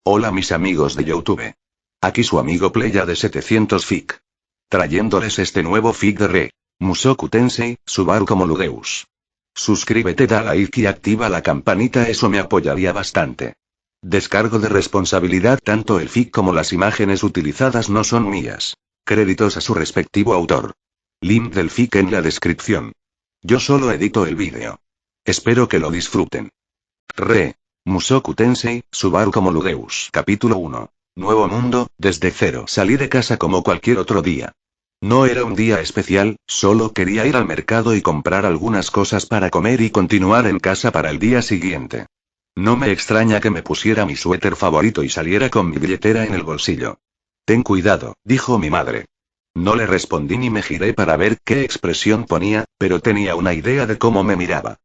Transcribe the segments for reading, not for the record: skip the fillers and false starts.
Hola mis amigos de YouTube. Aquí su amigo Playa de 700 FIC. Trayéndoles este nuevo FIC de Re. Mushoku Tensei, Subaru como Ludeus. Suscríbete, da like y activa la campanita, eso me apoyaría bastante. Descargo de responsabilidad, tanto el FIC como las imágenes utilizadas no son mías. Créditos a su respectivo autor. Link del FIC en la descripción. Yo solo edito el vídeo. Espero que lo disfruten. Re. Mushoku Tensei, Subaru como Ludeus. Capítulo 1. Nuevo mundo, desde cero. Salí de casa como cualquier otro día. No era un día especial, solo quería ir al mercado y comprar algunas cosas para comer y continuar en casa para el día siguiente. No me extraña que me pusiera mi suéter favorito y saliera con mi billetera en el bolsillo. Ten cuidado, dijo mi madre. No le respondí ni me giré para ver qué expresión ponía, pero tenía una idea de cómo me miraba.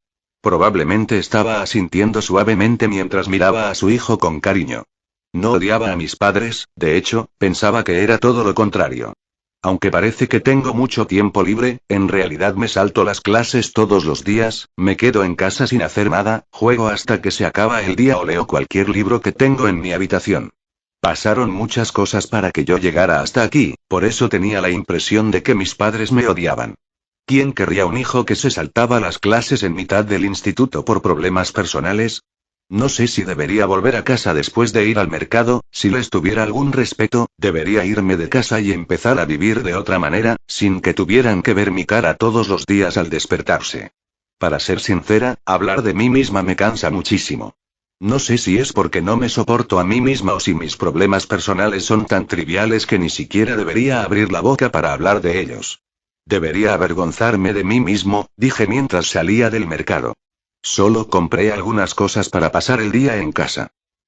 Probablemente estaba asintiendo suavemente mientras miraba a su hijo con cariño. No odiaba a mis padres, de hecho, pensaba que era todo lo contrario. Aunque parece que tengo mucho tiempo libre, en realidad me salto las clases todos los días, me quedo en casa sin hacer nada, juego hasta que se acaba el día o leo cualquier libro que tengo en mi habitación. Pasaron muchas cosas para que yo llegara hasta aquí, por eso tenía la impresión de que mis padres me odiaban. ¿Quién querría un hijo que se saltaba las clases en mitad del instituto por problemas personales? No sé si debería volver a casa después de ir al mercado, si les tuviera algún respeto, debería irme de casa y empezar a vivir de otra manera, sin que tuvieran que ver mi cara todos los días al despertarse. Para ser sincera, hablar de mí misma me cansa muchísimo. No sé si es porque no me soporto a mí misma o si mis problemas personales son tan triviales que ni siquiera debería abrir la boca para hablar de ellos. Debería avergonzarme de mí mismo, dije mientras salía del mercado. Solo compré algunas cosas para pasar el día en casa.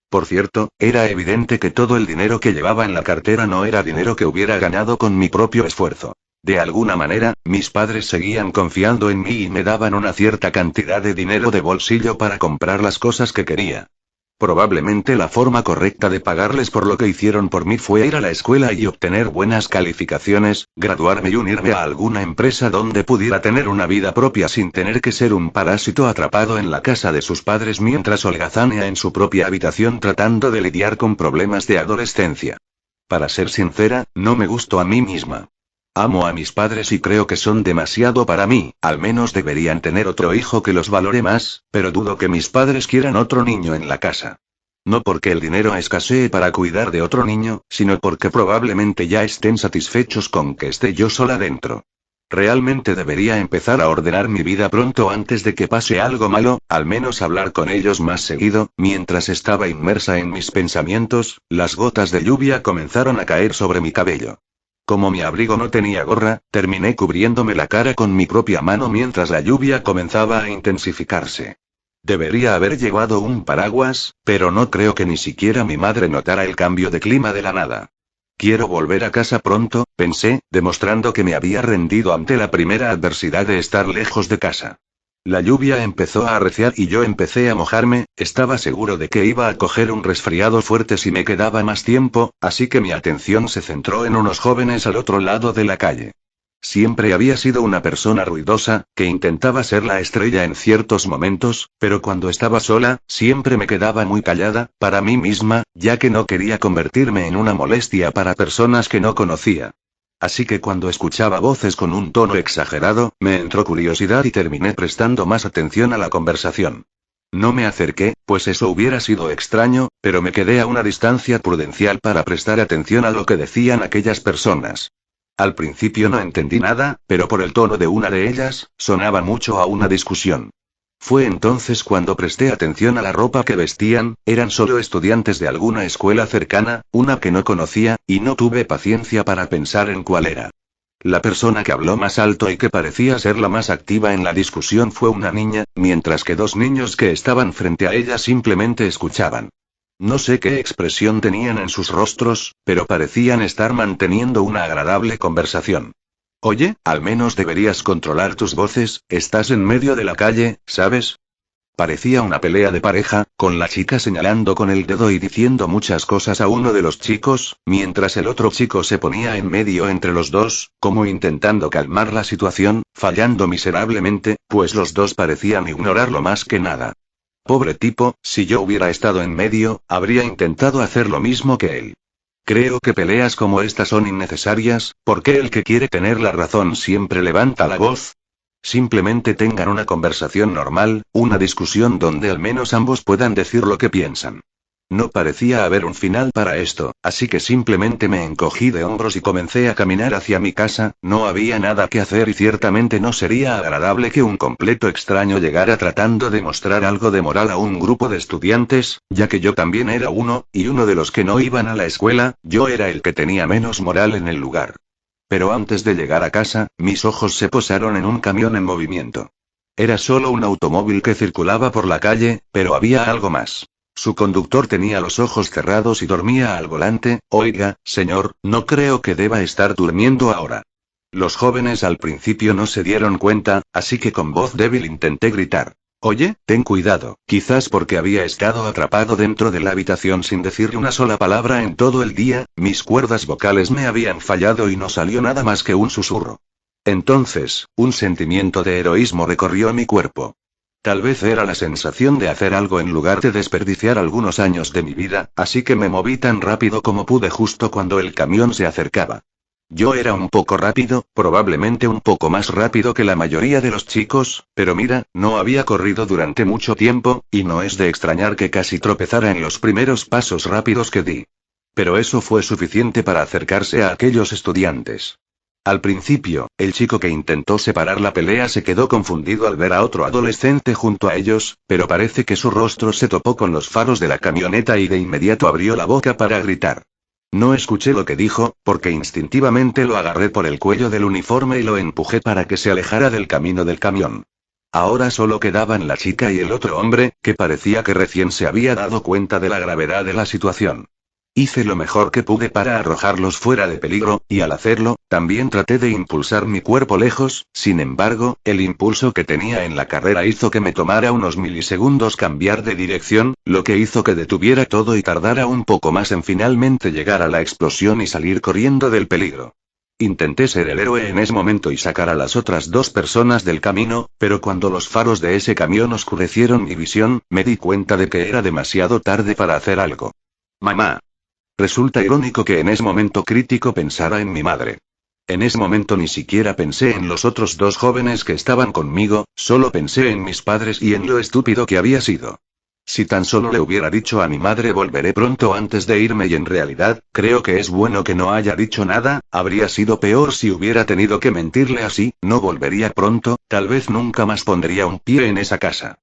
Por cierto, era evidente que todo el dinero que llevaba en la cartera no era dinero que hubiera ganado con mi propio esfuerzo. De alguna manera, mis padres seguían confiando en mí y me daban una cierta cantidad de dinero de bolsillo para comprar las cosas que quería. Probablemente la forma correcta de pagarles por lo que hicieron por mí fue ir a la escuela y obtener buenas calificaciones, graduarme y unirme a alguna empresa donde pudiera tener una vida propia sin tener que ser un parásito atrapado en la casa de sus padres mientras holgazanea en su propia habitación tratando de lidiar con problemas de adolescencia. Para ser sincera, no me gusto a mí misma. Amo a mis padres y creo que son demasiado para mí, al menos deberían tener otro hijo que los valore más, pero dudo que mis padres quieran otro niño en la casa. No porque el dinero escasee para cuidar de otro niño, sino porque probablemente ya estén satisfechos con que esté yo sola dentro. Realmente debería empezar a ordenar mi vida pronto antes de que pase algo malo, al menos hablar con ellos más seguido. Mientras estaba inmersa en mis pensamientos, las gotas de lluvia comenzaron a caer sobre mi cabello. Como mi abrigo no tenía gorra, terminé cubriéndome la cara con mi propia mano mientras la lluvia comenzaba a intensificarse. Debería haber llevado un paraguas, pero no creo que ni siquiera mi madre notara el cambio de clima de la nada. Quiero volver a casa pronto, pensé, demostrando que me había rendido ante la primera adversidad de estar lejos de casa. La lluvia empezó a arreciar y yo empecé a mojarme, estaba seguro de que iba a coger un resfriado fuerte si me quedaba más tiempo, así que mi atención se centró en unos jóvenes al otro lado de la calle. Siempre había sido una persona ruidosa, que intentaba ser la estrella en ciertos momentos, pero cuando estaba sola, siempre me quedaba muy callada, para mí misma, ya que no quería convertirme en una molestia para personas que no conocía. Así que cuando escuchaba voces con un tono exagerado, me entró curiosidad y terminé prestando más atención a la conversación. No me acerqué, pues eso hubiera sido extraño, pero me quedé a una distancia prudencial para prestar atención a lo que decían aquellas personas. Al principio no entendí nada, pero por el tono de una de ellas, sonaba mucho a una discusión. Fue entonces cuando presté atención a la ropa que vestían, eran solo estudiantes de alguna escuela cercana, una que no conocía, y no tuve paciencia para pensar en cuál era. La persona que habló más alto y que parecía ser la más activa en la discusión fue una niña, mientras que dos niños que estaban frente a ella simplemente escuchaban. No sé qué expresión tenían en sus rostros, pero parecían estar manteniendo una agradable conversación. Oye, al menos deberías controlar tus voces, estás en medio de la calle, ¿sabes? Parecía una pelea de pareja, con la chica señalando con el dedo y diciendo muchas cosas a uno de los chicos, mientras el otro chico se ponía en medio entre los dos, como intentando calmar la situación, fallando miserablemente, pues los dos parecían ignorarlo más que nada. Pobre tipo, si yo hubiera estado en medio, habría intentado hacer lo mismo que él. Creo que peleas como estas son innecesarias, porque el que quiere tener la razón siempre levanta la voz. Simplemente tengan una conversación normal, una discusión donde al menos ambos puedan decir lo que piensan. No parecía haber un final para esto, así que simplemente me encogí de hombros y comencé a caminar hacia mi casa. No había nada que hacer y ciertamente no sería agradable que un completo extraño llegara tratando de mostrar algo de moral a un grupo de estudiantes, ya que yo también era uno, y uno de los que no iban a la escuela. Yo era el que tenía menos moral en el lugar. Pero antes de llegar a casa, mis ojos se posaron en un camión en movimiento. Era solo un automóvil que circulaba por la calle, pero había algo más. Su conductor tenía los ojos cerrados y dormía al volante. Oiga, señor, no creo que deba estar durmiendo ahora. Los jóvenes al principio no se dieron cuenta, así que con voz débil intenté gritar. Oye, ten cuidado, quizás porque había estado atrapado dentro de la habitación sin decirle una sola palabra en todo el día, mis cuerdas vocales me habían fallado y no salió nada más que un susurro. Entonces, un sentimiento de heroísmo recorrió mi cuerpo. Tal vez era la sensación de hacer algo en lugar de desperdiciar algunos años de mi vida, así que me moví tan rápido como pude justo cuando el camión se acercaba. Yo era un poco rápido, probablemente un poco más rápido que la mayoría de los chicos, pero mira, no había corrido durante mucho tiempo, y no es de extrañar que casi tropezara en los primeros pasos rápidos que di. Pero eso fue suficiente para acercarse a aquellos estudiantes. Al principio, el chico que intentó separar la pelea se quedó confundido al ver a otro adolescente junto a ellos, pero parece que su rostro se topó con los faros de la camioneta y de inmediato abrió la boca para gritar. No escuché lo que dijo, porque instintivamente lo agarré por el cuello del uniforme y lo empujé para que se alejara del camino del camión. Ahora solo quedaban la chica y el otro hombre, que parecía que recién se había dado cuenta de la gravedad de la situación. Hice lo mejor que pude para arrojarlos fuera de peligro, y al hacerlo, también traté de impulsar mi cuerpo lejos. Sin embargo, el impulso que tenía en la carrera hizo que me tomara unos milisegundos cambiar de dirección, lo que hizo que detuviera todo y tardara un poco más en finalmente llegar a la explosión y salir corriendo del peligro. Intenté ser el héroe en ese momento y sacar a las otras dos personas del camino, pero cuando los faros de ese camión oscurecieron mi visión, me di cuenta de que era demasiado tarde para hacer algo. Mamá. Resulta irónico que en ese momento crítico pensara en mi madre. En ese momento ni siquiera pensé en los otros dos jóvenes que estaban conmigo, solo pensé en mis padres y en lo estúpido que había sido. Si tan solo le hubiera dicho a mi madre volveré pronto antes de irme y en realidad, creo que es bueno que no haya dicho nada. Habría sido peor si hubiera tenido que mentirle así. No volvería pronto, tal vez nunca más pondría un pie en esa casa.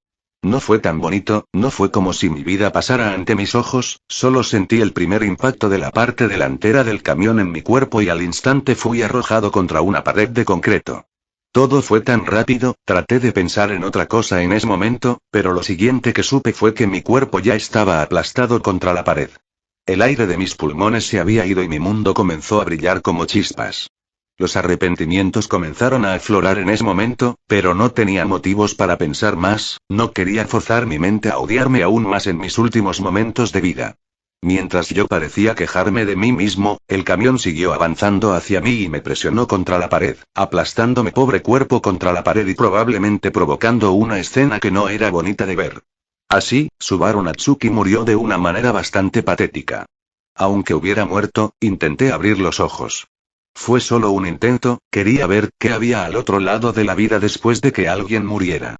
No fue tan bonito, no fue como si mi vida pasara ante mis ojos, solo sentí el primer impacto de la parte delantera del camión en mi cuerpo y al instante fui arrojado contra una pared de concreto. Todo fue tan rápido, traté de pensar en otra cosa en ese momento, pero lo siguiente que supe fue que mi cuerpo ya estaba aplastado contra la pared. El aire de mis pulmones se había ido y mi mundo comenzó a brillar como chispas. Los arrepentimientos comenzaron a aflorar en ese momento, pero no tenía motivos para pensar más. No quería forzar mi mente a odiarme aún más en mis últimos momentos de vida. Mientras yo parecía quejarme de mí mismo, el camión siguió avanzando hacia mí y me presionó contra la pared, aplastando mi pobre cuerpo contra la pared y probablemente provocando una escena que no era bonita de ver. Así, Subaru Natsuki murió de una manera bastante patética. Aunque hubiera muerto, intenté abrir los ojos. Fue solo un intento, quería ver qué había al otro lado de la vida después de que alguien muriera.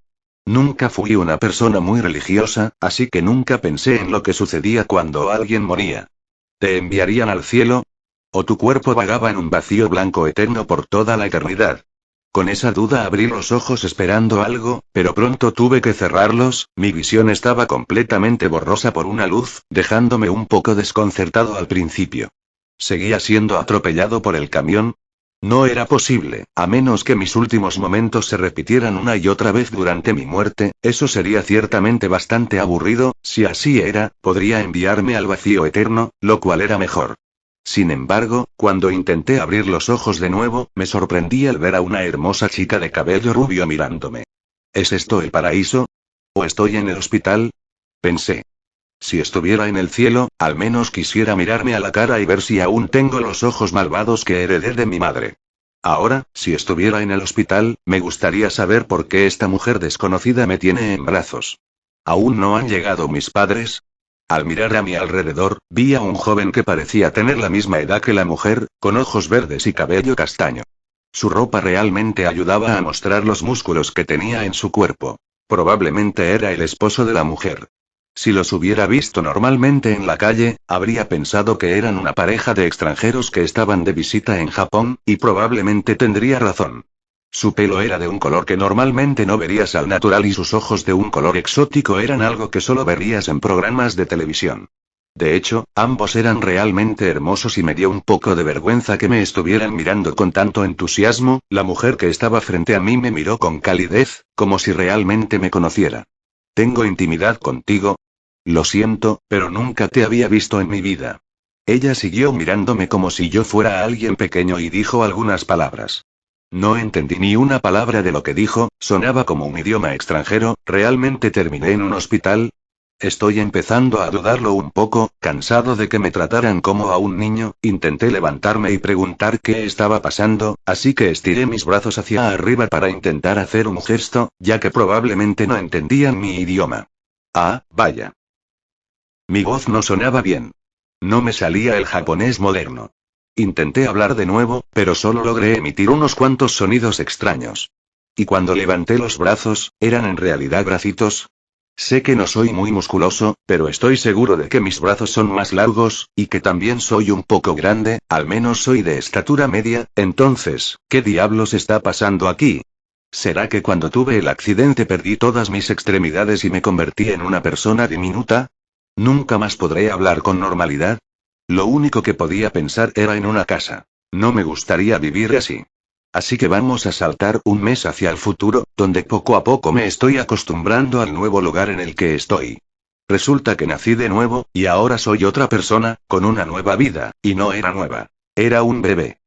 Nunca fui una persona muy religiosa, así que nunca pensé en lo que sucedía cuando alguien moría. ¿Te enviarían al cielo? ¿O tu cuerpo vagaba en un vacío blanco eterno por toda la eternidad? Con esa duda abrí los ojos esperando algo, pero pronto tuve que cerrarlos. Mi visión estaba completamente borrosa por una luz, dejándome un poco desconcertado al principio. ¿Seguía siendo atropellado por el camión? No era posible, a menos que mis últimos momentos se repitieran una y otra vez durante mi muerte. Eso sería ciertamente bastante aburrido. Si así era, podría enviarme al vacío eterno, lo cual era mejor. Sin embargo, cuando intenté abrir los ojos de nuevo, me sorprendí al ver a una hermosa chica de cabello rubio mirándome. ¿Es esto el paraíso? ¿O estoy en el hospital? Pensé. Si estuviera en el cielo, al menos quisiera mirarme a la cara y ver si aún tengo los ojos malvados que heredé de mi madre. Ahora, si estuviera en el hospital, me gustaría saber por qué esta mujer desconocida me tiene en brazos. ¿Aún no han llegado mis padres? Al mirar a mi alrededor, vi a un joven que parecía tener la misma edad que la mujer, con ojos verdes y cabello castaño. Su ropa realmente ayudaba a mostrar los músculos que tenía en su cuerpo. Probablemente era el esposo de la mujer. Si los hubiera visto normalmente en la calle, habría pensado que eran una pareja de extranjeros que estaban de visita en Japón, y probablemente tendría razón. Su pelo era de un color que normalmente no verías al natural y sus ojos de un color exótico eran algo que solo verías en programas de televisión. De hecho, ambos eran realmente hermosos y me dio un poco de vergüenza que me estuvieran mirando con tanto entusiasmo. La mujer que estaba frente a mí me miró con calidez, como si realmente me conociera. ¿Tengo intimidad contigo? Lo siento, pero nunca te había visto en mi vida. Ella siguió mirándome como si yo fuera alguien pequeño y dijo algunas palabras. No entendí ni una palabra de lo que dijo, sonaba como un idioma extranjero. ¿Realmente terminé en un hospital? Estoy empezando a dudarlo un poco, cansado de que me trataran como a un niño. Intenté levantarme y preguntar qué estaba pasando, así que estiré mis brazos hacia arriba para intentar hacer un gesto, ya que probablemente no entendían mi idioma. Ah, vaya. Mi voz no sonaba bien. No me salía el japonés moderno. Intenté hablar de nuevo, pero solo logré emitir unos cuantos sonidos extraños. Y cuando levanté los brazos, ¿eran en realidad bracitos? Sé que no soy muy musculoso, pero estoy seguro de que mis brazos son más largos, y que también soy un poco grande, al menos soy de estatura media. Entonces, ¿qué diablos está pasando aquí? ¿Será que cuando tuve el accidente perdí todas mis extremidades y me convertí en una persona diminuta? ¿Nunca más podré hablar con normalidad? Lo único que podía pensar era en una casa. No me gustaría vivir así. Así que vamos a saltar un mes hacia el futuro, donde poco a poco me estoy acostumbrando al nuevo lugar en el que estoy. Resulta que nací de nuevo, y ahora soy otra persona, con una nueva vida, y no era nueva. Era un bebé.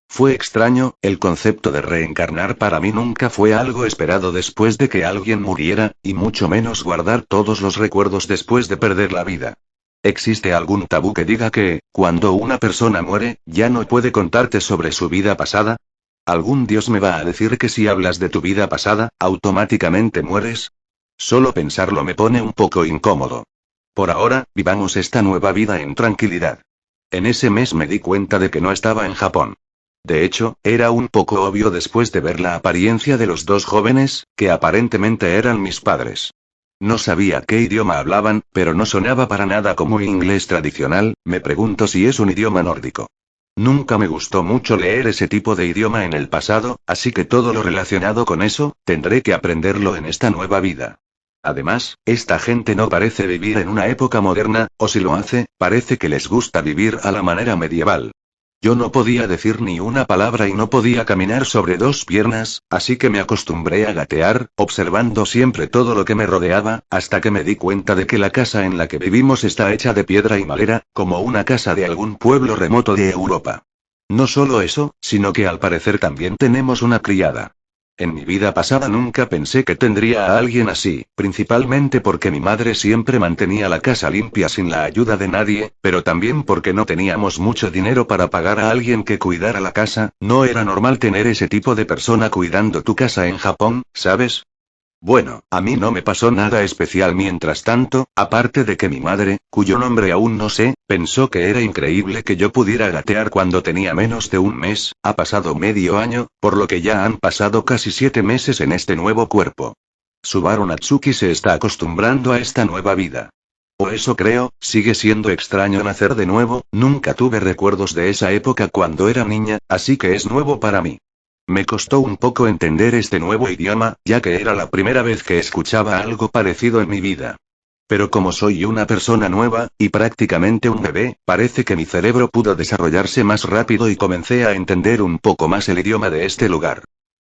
Fue extraño, el concepto de reencarnar para mí nunca fue algo esperado después de que alguien muriera, y mucho menos guardar todos los recuerdos después de perder la vida. ¿Existe algún tabú que diga que, cuando una persona muere, ya no puede contarte sobre su vida pasada? ¿Algún dios me va a decir que si hablas de tu vida pasada, automáticamente mueres? Solo pensarlo me pone un poco incómodo. Por ahora, vivamos esta nueva vida en tranquilidad. En ese mes me di cuenta de que no estaba en Japón. De hecho, era un poco obvio después de ver la apariencia de los dos jóvenes, que aparentemente eran mis padres. No sabía qué idioma hablaban, pero no sonaba para nada como inglés tradicional. Me pregunto si es un idioma nórdico. Nunca me gustó mucho leer ese tipo de idioma en el pasado, así que todo lo relacionado con eso, tendré que aprenderlo en esta nueva vida. Además, esta gente no parece vivir en una época moderna, o si lo hace, parece que les gusta vivir a la manera medieval. Yo no podía decir ni una palabra y no podía caminar sobre dos piernas, así que me acostumbré a gatear, observando siempre todo lo que me rodeaba, hasta que me di cuenta de que la casa en la que vivimos está hecha de piedra y madera, como una casa de algún pueblo remoto de Europa. No solo eso, sino que al parecer también tenemos una criada. En mi vida pasada nunca pensé que tendría a alguien así, principalmente porque mi madre siempre mantenía la casa limpia sin la ayuda de nadie, pero también porque no teníamos mucho dinero para pagar a alguien que cuidara la casa. No era normal tener ese tipo de persona cuidando tu casa en Japón, ¿sabes? Bueno, a mí no me pasó nada especial mientras tanto, aparte de que mi madre, cuyo nombre aún no sé, pensó que era increíble que yo pudiera gatear cuando tenía menos de un mes. Ha pasado medio año, por lo que ya han pasado casi 7 meses en este nuevo cuerpo. Subaru Natsuki se está acostumbrando a esta nueva vida. O eso creo. Sigue siendo extraño nacer de nuevo. Nunca tuve recuerdos de esa época cuando era niña, así que es nuevo para mí. Me costó un poco entender este nuevo idioma, ya que era la primera vez que escuchaba algo parecido en mi vida. Pero como soy una persona nueva, y prácticamente un bebé, parece que mi cerebro pudo desarrollarse más rápido y comencé a entender un poco más el idioma de este lugar.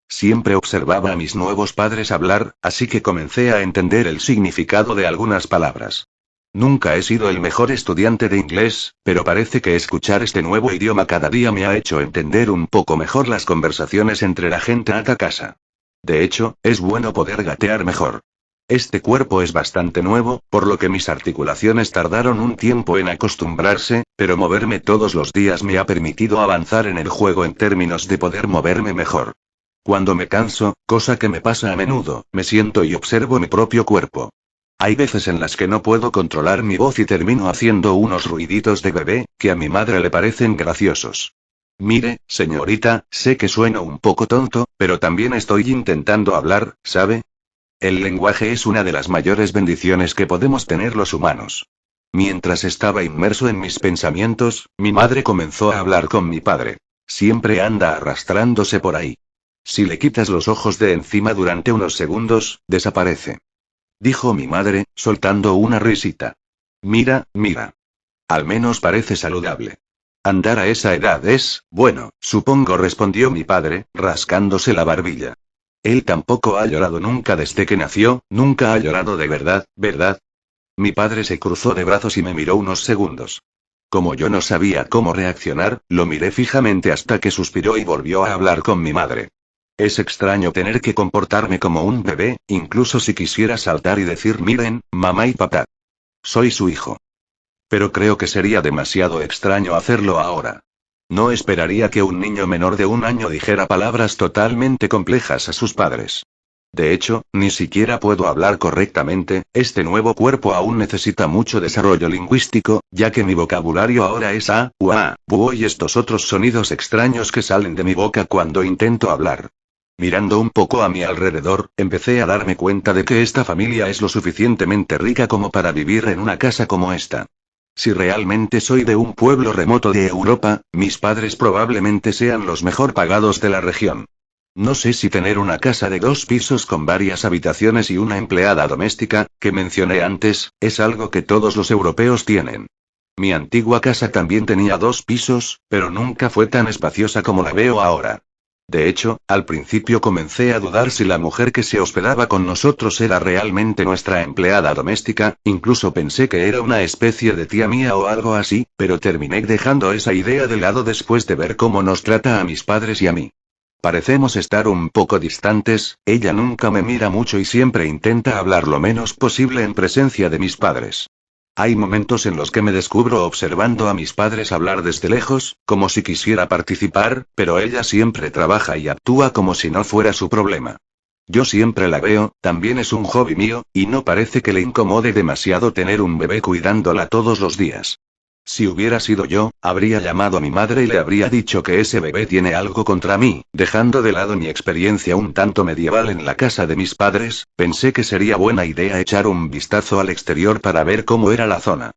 Siempre observaba a mis nuevos padres hablar, así que comencé a entender el significado de algunas palabras. Nunca he sido el mejor estudiante de inglés, pero parece que escuchar este nuevo idioma cada día me ha hecho entender un poco mejor las conversaciones entre la gente a casa. De hecho, es bueno poder gatear mejor. Este cuerpo es bastante nuevo, por lo que mis articulaciones tardaron un tiempo en acostumbrarse, pero moverme todos los días me ha permitido avanzar en el juego en términos de poder moverme mejor. Cuando me canso, cosa que me pasa a menudo, me siento y observo mi propio cuerpo. Hay veces en las que no puedo controlar mi voz y termino haciendo unos ruiditos de bebé, que a mi madre le parecen graciosos. Mire, señorita, sé que sueno un poco tonto, pero también estoy intentando hablar, ¿sabe? El lenguaje es una de las mayores bendiciones que podemos tener los humanos. Mientras estaba inmerso en mis pensamientos, mi madre comenzó a hablar con mi padre. Siempre anda arrastrándose por ahí. Si le quitas los ojos de encima durante unos segundos, desaparece. Dijo mi madre, soltando una risita. Mira, mira. Al menos parece saludable. Andar a esa edad es, bueno, supongo, respondió mi padre, rascándose la barbilla. Él tampoco ha llorado nunca desde que nació, nunca ha llorado de verdad, ¿verdad? Mi padre se cruzó de brazos y me miró unos segundos. Como yo no sabía cómo reaccionar, lo miré fijamente hasta que suspiró y volvió a hablar con mi madre. Es extraño tener que comportarme como un bebé, incluso si quisiera saltar y decir miren, mamá y papá. Soy su hijo. Pero creo que sería demasiado extraño hacerlo ahora. No esperaría que un niño menor de 1 año dijera palabras totalmente complejas a sus padres. De hecho, ni siquiera puedo hablar correctamente, este nuevo cuerpo aún necesita mucho desarrollo lingüístico, ya que mi vocabulario ahora es a, ua, bu y estos otros sonidos extraños que salen de mi boca cuando intento hablar. Mirando un poco a mi alrededor, empecé a darme cuenta de que esta familia es lo suficientemente rica como para vivir en una casa como esta. Si realmente soy de un pueblo remoto de Europa, mis padres probablemente sean los mejor pagados de la región. No sé si tener una casa de 2 pisos con varias habitaciones y una empleada doméstica, que mencioné antes, es algo que todos los europeos tienen. Mi antigua casa también tenía 2 pisos, pero nunca fue tan espaciosa como la veo ahora. De hecho, al principio comencé a dudar si la mujer que se hospedaba con nosotros era realmente nuestra empleada doméstica, incluso pensé que era una especie de tía mía o algo así, pero terminé dejando esa idea de lado después de ver cómo nos trata a mis padres y a mí. Parecemos estar un poco distantes, ella nunca me mira mucho y siempre intenta hablar lo menos posible en presencia de mis padres. Hay momentos en los que me descubro observando a mis padres hablar desde lejos, como si quisiera participar, pero ella siempre trabaja y actúa como si no fuera su problema. Yo siempre la veo, también es un hobby mío, y no parece que le incomode demasiado tener un bebé cuidándola todos los días. Si hubiera sido yo, habría llamado a mi madre y le habría dicho que ese bebé tiene algo contra mí, dejando de lado mi experiencia un tanto medieval en la casa de mis padres, pensé que sería buena idea echar un vistazo al exterior para ver cómo era la zona.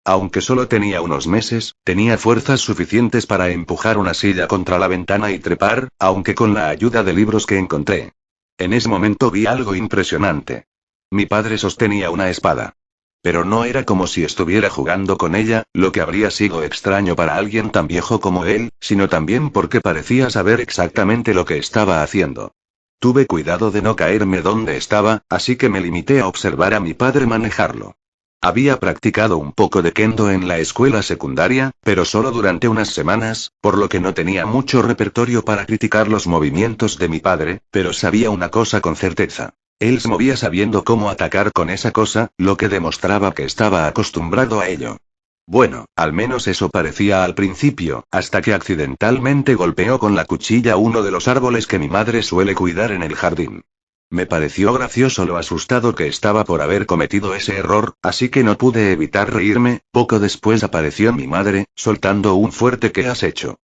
Aunque solo tenía unos meses, tenía fuerzas suficientes para empujar una silla contra la ventana y trepar, aunque con la ayuda de libros que encontré. En ese momento vi algo impresionante. Mi padre sostenía una espada. Pero no era como si estuviera jugando con ella, lo que habría sido extraño para alguien tan viejo como él, sino también porque parecía saber exactamente lo que estaba haciendo. Tuve cuidado de no caerme donde estaba, así que me limité a observar a mi padre manejarlo. Había practicado un poco de kendo en la escuela secundaria, pero solo durante unas semanas, por lo que no tenía mucho repertorio para criticar los movimientos de mi padre, pero sabía una cosa con certeza. Él se movía sabiendo cómo atacar con esa cosa, lo que demostraba que estaba acostumbrado a ello. Bueno, al menos eso parecía al principio, hasta que accidentalmente golpeó con la cuchilla uno de los árboles que mi madre suele cuidar en el jardín. Me pareció gracioso lo asustado que estaba por haber cometido ese error, así que no pude evitar reírme. Poco después apareció mi madre, soltando un fuerte ¿qué has hecho?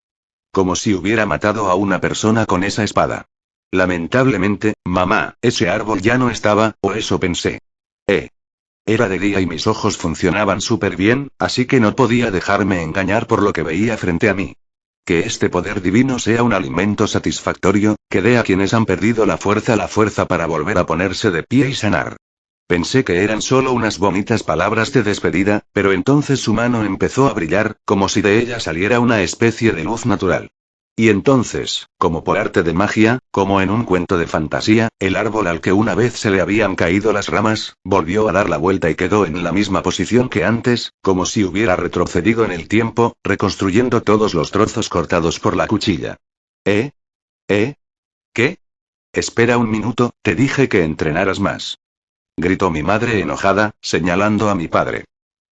Como si hubiera matado a una persona con esa espada. Lamentablemente, mamá, ese árbol ya no estaba, o eso pensé. Era de día y mis ojos funcionaban súper bien, así que no podía dejarme engañar por lo que veía frente a mí. Que este poder divino sea un alimento satisfactorio, que dé a quienes han perdido la fuerza para volver a ponerse de pie y sanar. Pensé que eran solo unas bonitas palabras de despedida, pero entonces su mano empezó a brillar, como si de ella saliera una especie de luz natural. Y entonces, como por arte de magia, como en un cuento de fantasía, el árbol al que una vez se le habían caído las ramas, volvió a dar la vuelta y quedó en la misma posición que antes, como si hubiera retrocedido en el tiempo, reconstruyendo todos los trozos cortados por la cuchilla. ¿Qué? Espera un minuto, te dije que entrenaras más. Gritó mi madre enojada, señalando a mi padre.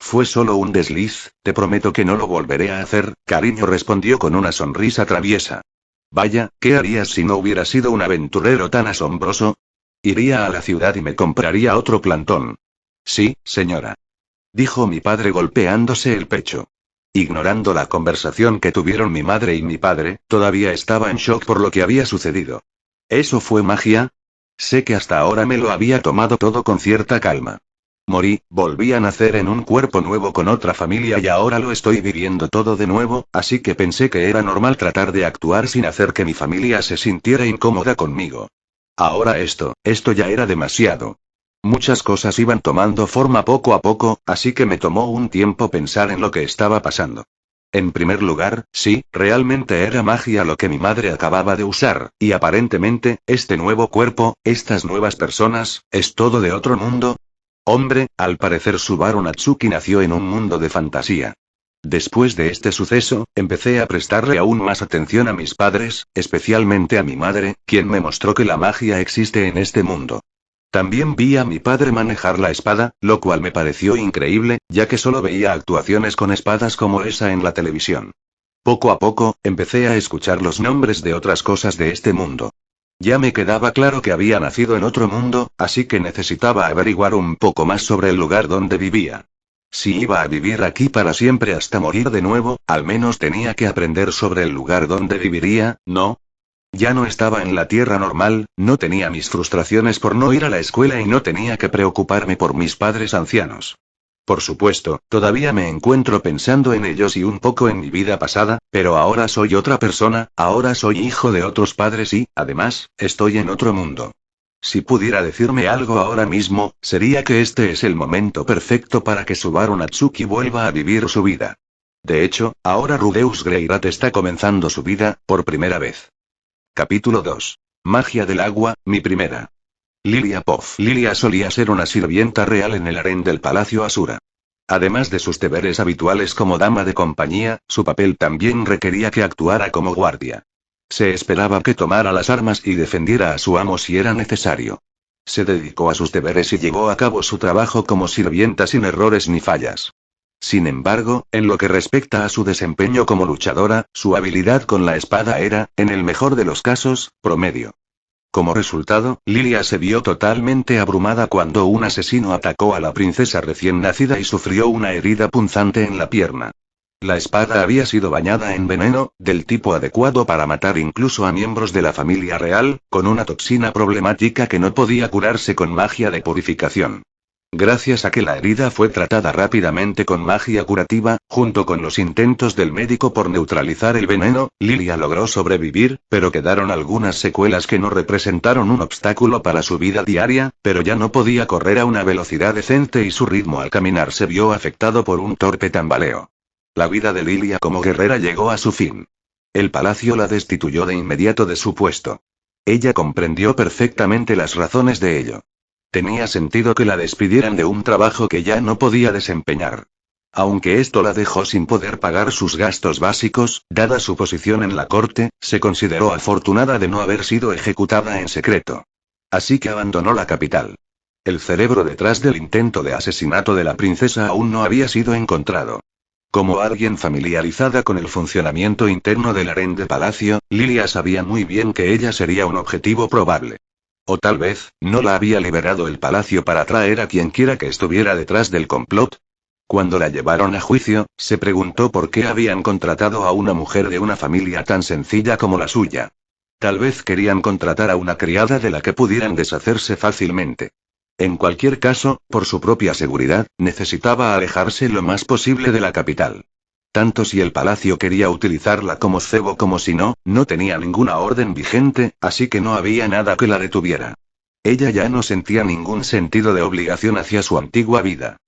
Fue solo un desliz, te prometo que no lo volveré a hacer, cariño, respondió con una sonrisa traviesa. Vaya, ¿qué harías si no hubiera sido un aventurero tan asombroso? Iría a la ciudad y me compraría otro plantón. Sí, señora. Dijo mi padre golpeándose el pecho. Ignorando la conversación que tuvieron mi madre y mi padre, todavía estaba en shock por lo que había sucedido. ¿Eso fue magia? Sé que hasta ahora me lo había tomado todo con cierta calma. Morí, volví a nacer en un cuerpo nuevo con otra familia y ahora lo estoy viviendo todo de nuevo, así que pensé que era normal tratar de actuar sin hacer que mi familia se sintiera incómoda conmigo. Ahora esto ya era demasiado. Muchas cosas iban tomando forma poco a poco, así que me tomó un tiempo pensar en lo que estaba pasando. En primer lugar, sí, realmente era magia lo que mi madre acababa de usar, y aparentemente, este nuevo cuerpo, estas nuevas personas, ¿es todo de otro mundo? Hombre, al parecer Subaru Natsuki nació en un mundo de fantasía. Después de este suceso, empecé a prestarle aún más atención a mis padres, especialmente a mi madre, quien me mostró que la magia existe en este mundo. También vi a mi padre manejar la espada, lo cual me pareció increíble, ya que solo veía actuaciones con espadas como esa en la televisión. Poco a poco, empecé a escuchar los nombres de otras cosas de este mundo. Ya me quedaba claro que había nacido en otro mundo, así que necesitaba averiguar un poco más sobre el lugar donde vivía. Si iba a vivir aquí para siempre hasta morir de nuevo, al menos tenía que aprender sobre el lugar donde viviría, ¿no? Ya no estaba en la tierra normal, no tenía mis frustraciones por no ir a la escuela y no tenía que preocuparme por mis padres ancianos. Por supuesto, todavía me encuentro pensando en ellos y un poco en mi vida pasada, pero ahora soy otra persona, ahora soy hijo de otros padres y, además, estoy en otro mundo. Si pudiera decirme algo ahora mismo, sería que este es el momento perfecto para que Subaru Natsuki vuelva a vivir su vida. De hecho, ahora Rudeus Greirat está comenzando su vida, por primera vez. Capítulo 2. Magia del agua, mi primera. Lilia Poff. Lilia solía ser una sirvienta real en el harén del Palacio Asura. Además de sus deberes habituales como dama de compañía, su papel también requería que actuara como guardia. Se esperaba que tomara las armas y defendiera a su amo si era necesario. Se dedicó a sus deberes y llevó a cabo su trabajo como sirvienta sin errores ni fallas. Sin embargo, en lo que respecta a su desempeño como luchadora, su habilidad con la espada era, en el mejor de los casos, promedio. Como resultado, Lilia se vio totalmente abrumada cuando un asesino atacó a la princesa recién nacida y sufrió una herida punzante en la pierna. La espada había sido bañada en veneno, del tipo adecuado para matar incluso a miembros de la familia real, con una toxina problemática que no podía curarse con magia de purificación. Gracias a que la herida fue tratada rápidamente con magia curativa, junto con los intentos del médico por neutralizar el veneno, Lilia logró sobrevivir, pero quedaron algunas secuelas que no representaron un obstáculo para su vida diaria, pero ya no podía correr a una velocidad decente y su ritmo al caminar se vio afectado por un torpe tambaleo. La vida de Lilia como guerrera llegó a su fin. El palacio la destituyó de inmediato de su puesto. Ella comprendió perfectamente las razones de ello. Tenía sentido que la despidieran de un trabajo que ya no podía desempeñar. Aunque esto la dejó sin poder pagar sus gastos básicos, dada su posición en la corte, se consideró afortunada de no haber sido ejecutada en secreto. Así que abandonó la capital. El cerebro detrás del intento de asesinato de la princesa aún no había sido encontrado. Como alguien familiarizada con el funcionamiento interno del harén de palacio, Lilia sabía muy bien que ella sería un objetivo probable. O tal vez, no la había liberado el palacio para traer a quien quiera que estuviera detrás del complot. Cuando la llevaron a juicio, se preguntó por qué habían contratado a una mujer de una familia tan sencilla como la suya. Tal vez querían contratar a una criada de la que pudieran deshacerse fácilmente. En cualquier caso, por su propia seguridad, necesitaba alejarse lo más posible de la capital. Tanto si el palacio quería utilizarla como cebo como si no, no tenía ninguna orden vigente, así que no había nada que la detuviera. Ella ya no sentía ningún sentido de obligación hacia su antigua vida.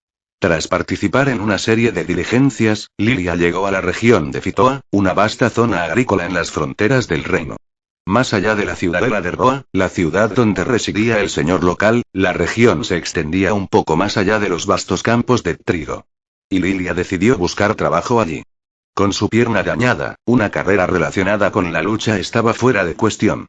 Tras participar en una serie de diligencias, Lilia llegó a la región de Fitoa, una vasta zona agrícola en las fronteras del reino. Más allá de la ciudadela de Roa, la ciudad donde residía el señor local, la región se extendía un poco más allá de los vastos campos de trigo. Y Lilia decidió buscar trabajo allí. Con su pierna dañada, una carrera relacionada con la lucha estaba fuera de cuestión.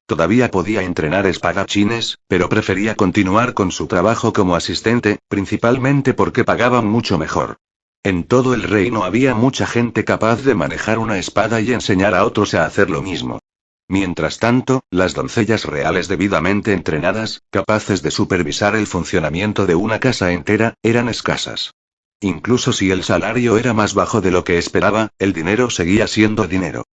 Todavía podía entrenar espadachines, pero prefería continuar con su trabajo como asistente, principalmente porque pagaban mucho mejor. En todo el reino había mucha gente capaz de manejar una espada y enseñar a otros a hacer lo mismo. Mientras tanto, las doncellas reales debidamente entrenadas, capaces de supervisar el funcionamiento de una casa entera, eran escasas. Incluso si el salario era más bajo de lo que esperaba, el dinero seguía siendo dinero.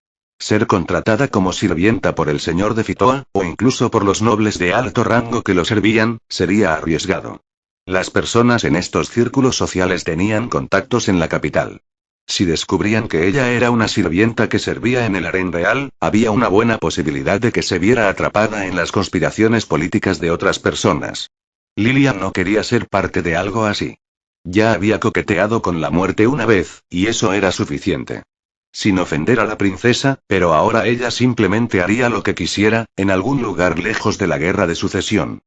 Ser contratada como sirvienta por el señor de Fitoa, o incluso por los nobles de alto rango que lo servían, sería arriesgado. Las personas en estos círculos sociales tenían contactos en la capital. Si descubrían que ella era una sirvienta que servía en el harén real, había una buena posibilidad de que se viera atrapada en las conspiraciones políticas de otras personas. Lilia no quería ser parte de algo así. Ya había coqueteado con la muerte una vez, y eso era suficiente. Sin ofender a la princesa, pero ahora ella simplemente haría lo que quisiera, en algún lugar lejos de la guerra de sucesión.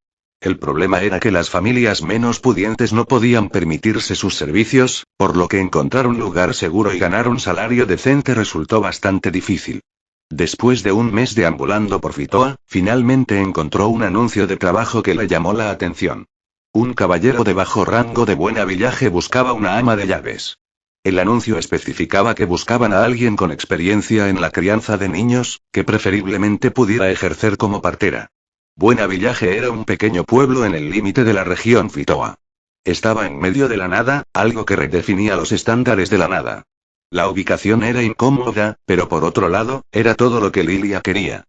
El problema era que las familias menos pudientes no podían permitirse sus servicios, por lo que encontrar un lugar seguro y ganar un salario decente resultó bastante difícil. Después de un mes deambulando por Fitoa, finalmente encontró un anuncio de trabajo que le llamó la atención. Un caballero de bajo rango de buena villaje buscaba una ama de llaves. El anuncio especificaba que buscaban a alguien con experiencia en la crianza de niños, que preferiblemente pudiera ejercer como partera. Buena Villaje era un pequeño pueblo en el límite de la región Fitoa. Estaba en medio de la nada, algo que redefinía los estándares de la nada. La ubicación era incómoda, pero por otro lado, era todo lo que Lilia quería.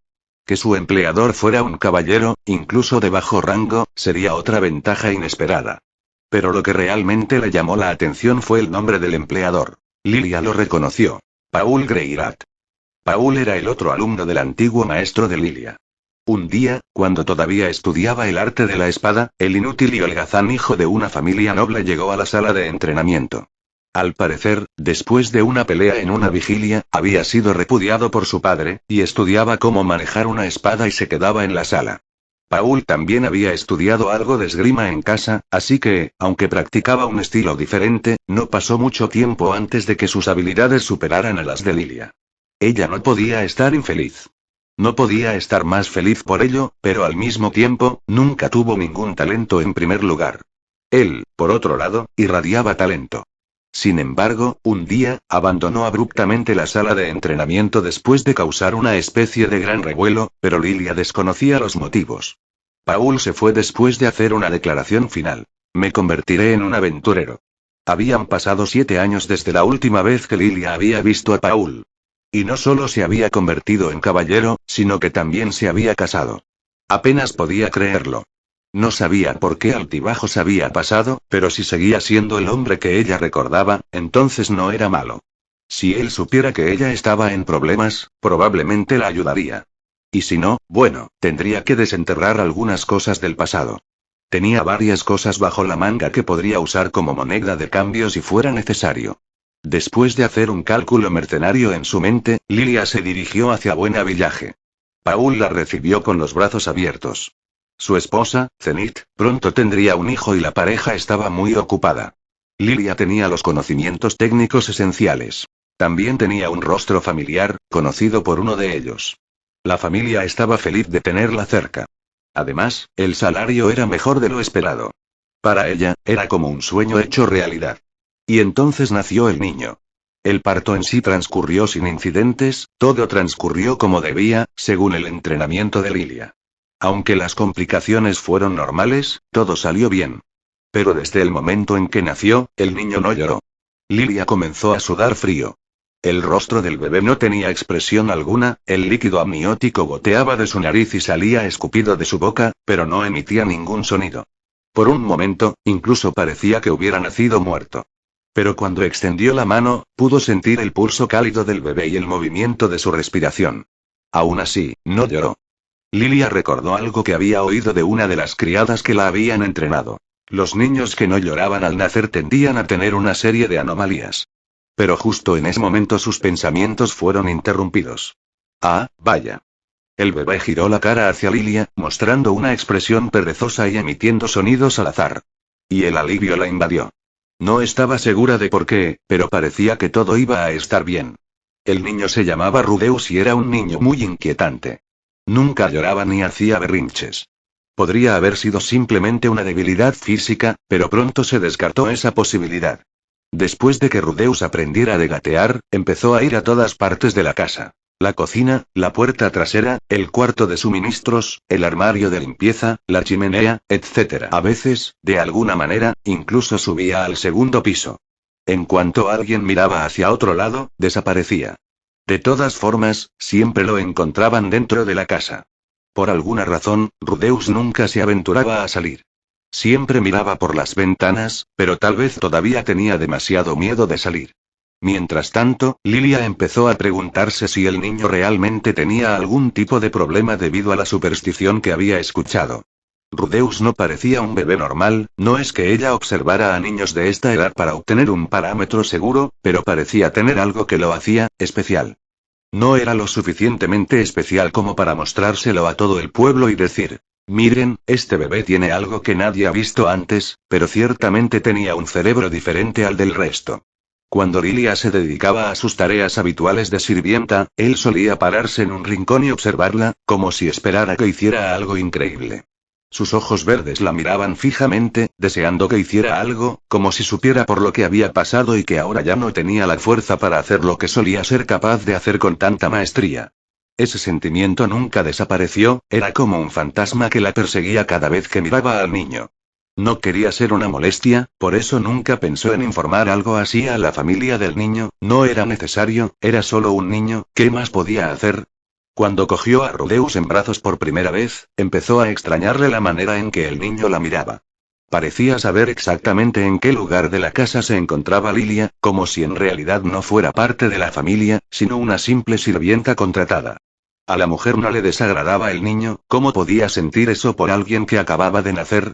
Que su empleador fuera un caballero, incluso de bajo rango, sería otra ventaja inesperada. Pero lo que realmente le llamó la atención fue el nombre del empleador. Lilia lo reconoció. Paul Greirat. Paul era el otro alumno del antiguo maestro de Lilia. Un día, cuando todavía estudiaba el arte de la espada, el inútil y holgazán hijo de una familia noble llegó a la sala de entrenamiento. Al parecer, después de una pelea en una vigilia, había sido repudiado por su padre, y estudiaba cómo manejar una espada y se quedaba en la sala. Paul también había estudiado algo de esgrima en casa, así que, aunque practicaba un estilo diferente, no pasó mucho tiempo antes de que sus habilidades superaran a las de Lilia. Ella no podía estar infeliz. No podía estar más feliz por ello, pero al mismo tiempo, nunca tuvo ningún talento en primer lugar. Él, por otro lado, irradiaba talento. Sin embargo, un día, abandonó abruptamente la sala de entrenamiento después de causar una especie de gran revuelo, pero Lilia desconocía los motivos. Paul se fue después de hacer una declaración final. Me convertiré en un aventurero. Habían pasado 7 años desde la última vez que Lilia había visto a Paul. Y no solo se había convertido en caballero, sino que también se había casado. Apenas podía creerlo. No sabía por qué altibajos había pasado, pero si seguía siendo el hombre que ella recordaba, entonces no era malo. Si él supiera que ella estaba en problemas, probablemente la ayudaría. Y si no, bueno, tendría que desenterrar algunas cosas del pasado. Tenía varias cosas bajo la manga que podría usar como moneda de cambio si fuera necesario. Después de hacer un cálculo mercenario en su mente, Lilia se dirigió hacia Buena Villaje. Paul la recibió con los brazos abiertos. Su esposa, Zenith, pronto tendría un hijo y la pareja estaba muy ocupada. Lilia tenía los conocimientos técnicos esenciales. También tenía un rostro familiar, conocido por uno de ellos. La familia estaba feliz de tenerla cerca. Además, el salario era mejor de lo esperado. Para ella, era como un sueño hecho realidad. Y entonces nació el niño. El parto en sí transcurrió sin incidentes, todo transcurrió como debía, según el entrenamiento de Lilia. Aunque las complicaciones fueron normales, todo salió bien. Pero desde el momento en que nació, el niño no lloró. Lilia comenzó a sudar frío. El rostro del bebé no tenía expresión alguna, el líquido amniótico goteaba de su nariz y salía escupido de su boca, pero no emitía ningún sonido. Por un momento, incluso parecía que hubiera nacido muerto. Pero cuando extendió la mano, pudo sentir el pulso cálido del bebé y el movimiento de su respiración. Aún así, no lloró. Lilia recordó algo que había oído de una de las criadas que la habían entrenado. Los niños que no lloraban al nacer tendían a tener una serie de anomalías. Pero justo en ese momento sus pensamientos fueron interrumpidos. Ah, vaya. El bebé giró la cara hacia Lilia, mostrando una expresión perezosa y emitiendo sonidos al azar. Y el alivio la invadió. No estaba segura de por qué, pero parecía que todo iba a estar bien. El niño se llamaba Rudeus y era un niño muy inquietante. Nunca lloraba ni hacía berrinches. Podría haber sido simplemente una debilidad física, pero pronto se descartó esa posibilidad. Después de que Rudeus aprendiera de gatear, empezó a ir a todas partes de la casa. La cocina, la puerta trasera, el cuarto de suministros, el armario de limpieza, la chimenea, etc. A veces, de alguna manera, incluso subía al segundo piso. En cuanto alguien miraba hacia otro lado, desaparecía. De todas formas, siempre lo encontraban dentro de la casa. Por alguna razón, Rudeus nunca se aventuraba a salir. Siempre miraba por las ventanas, pero tal vez todavía tenía demasiado miedo de salir. Mientras tanto, Lilia empezó a preguntarse si el niño realmente tenía algún tipo de problema debido a la superstición que había escuchado. Rudeus no parecía un bebé normal, no es que ella observara a niños de esta edad para obtener un parámetro seguro, pero parecía tener algo que lo hacía especial. No era lo suficientemente especial como para mostrárselo a todo el pueblo y decir: miren, este bebé tiene algo que nadie ha visto antes, pero ciertamente tenía un cerebro diferente al del resto. Cuando Lilia se dedicaba a sus tareas habituales de sirvienta, él solía pararse en un rincón y observarla, como si esperara que hiciera algo increíble. Sus ojos verdes la miraban fijamente, deseando que hiciera algo, como si supiera por lo que había pasado y que ahora ya no tenía la fuerza para hacer lo que solía ser capaz de hacer con tanta maestría. Ese sentimiento nunca desapareció, era como un fantasma que la perseguía cada vez que miraba al niño. No quería ser una molestia, por eso nunca pensó en informar algo así a la familia del niño, no era necesario, era solo un niño, ¿qué más podía hacer? Cuando cogió a Rudeus en brazos por primera vez, empezó a extrañarle la manera en que el niño la miraba. Parecía saber exactamente en qué lugar de la casa se encontraba Lilia, como si en realidad no fuera parte de la familia, sino una simple sirvienta contratada. A la mujer no le desagradaba el niño, ¿cómo podía sentir eso por alguien que acababa de nacer?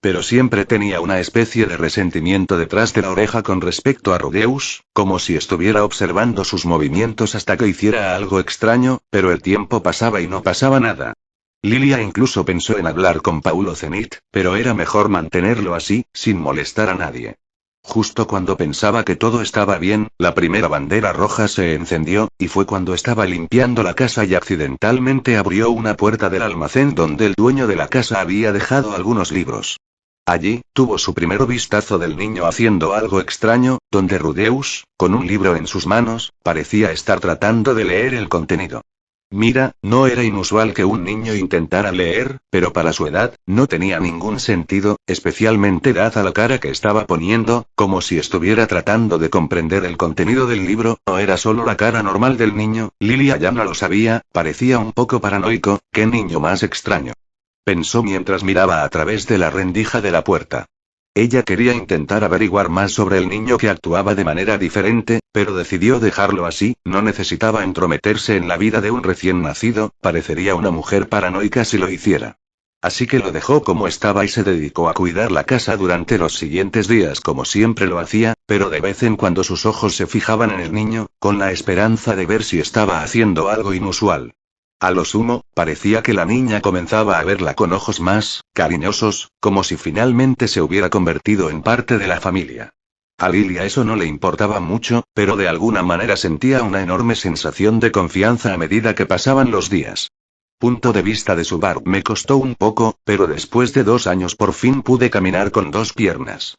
Pero siempre tenía una especie de resentimiento detrás de la oreja con respecto a Rudeus, como si estuviera observando sus movimientos hasta que hiciera algo extraño, pero el tiempo pasaba y no pasaba nada. Lilia incluso pensó en hablar con Paulo Zenit, pero era mejor mantenerlo así, sin molestar a nadie. Justo cuando pensaba que todo estaba bien, la primera bandera roja se encendió, y fue cuando estaba limpiando la casa y accidentalmente abrió una puerta del almacén donde el dueño de la casa había dejado algunos libros. Allí, tuvo su primer vistazo del niño haciendo algo extraño, donde Rudeus, con un libro en sus manos, parecía estar tratando de leer el contenido. Mira, no era inusual que un niño intentara leer, pero para su edad, no tenía ningún sentido, especialmente dada la cara que estaba poniendo, como si estuviera tratando de comprender el contenido del libro, no era solo la cara normal del niño, Lilia ya no lo sabía, parecía un poco paranoico, qué niño más extraño. Pensó mientras miraba a través de la rendija de la puerta. Ella quería intentar averiguar más sobre el niño que actuaba de manera diferente, pero decidió dejarlo así, no necesitaba entrometerse en la vida de un recién nacido, parecería una mujer paranoica si lo hiciera. Así que lo dejó como estaba y se dedicó a cuidar la casa durante los siguientes días como siempre lo hacía, pero de vez en cuando sus ojos se fijaban en el niño, con la esperanza de ver si estaba haciendo algo inusual. A lo sumo, parecía que la niña comenzaba a verla con ojos más cariñosos, como si finalmente se hubiera convertido en parte de la familia. A Lilia eso no le importaba mucho, pero de alguna manera sentía una enorme sensación de confianza a medida que pasaban los días. Punto de vista de Subaru me costó un poco, pero después de 2 años por fin pude caminar con 2 piernas.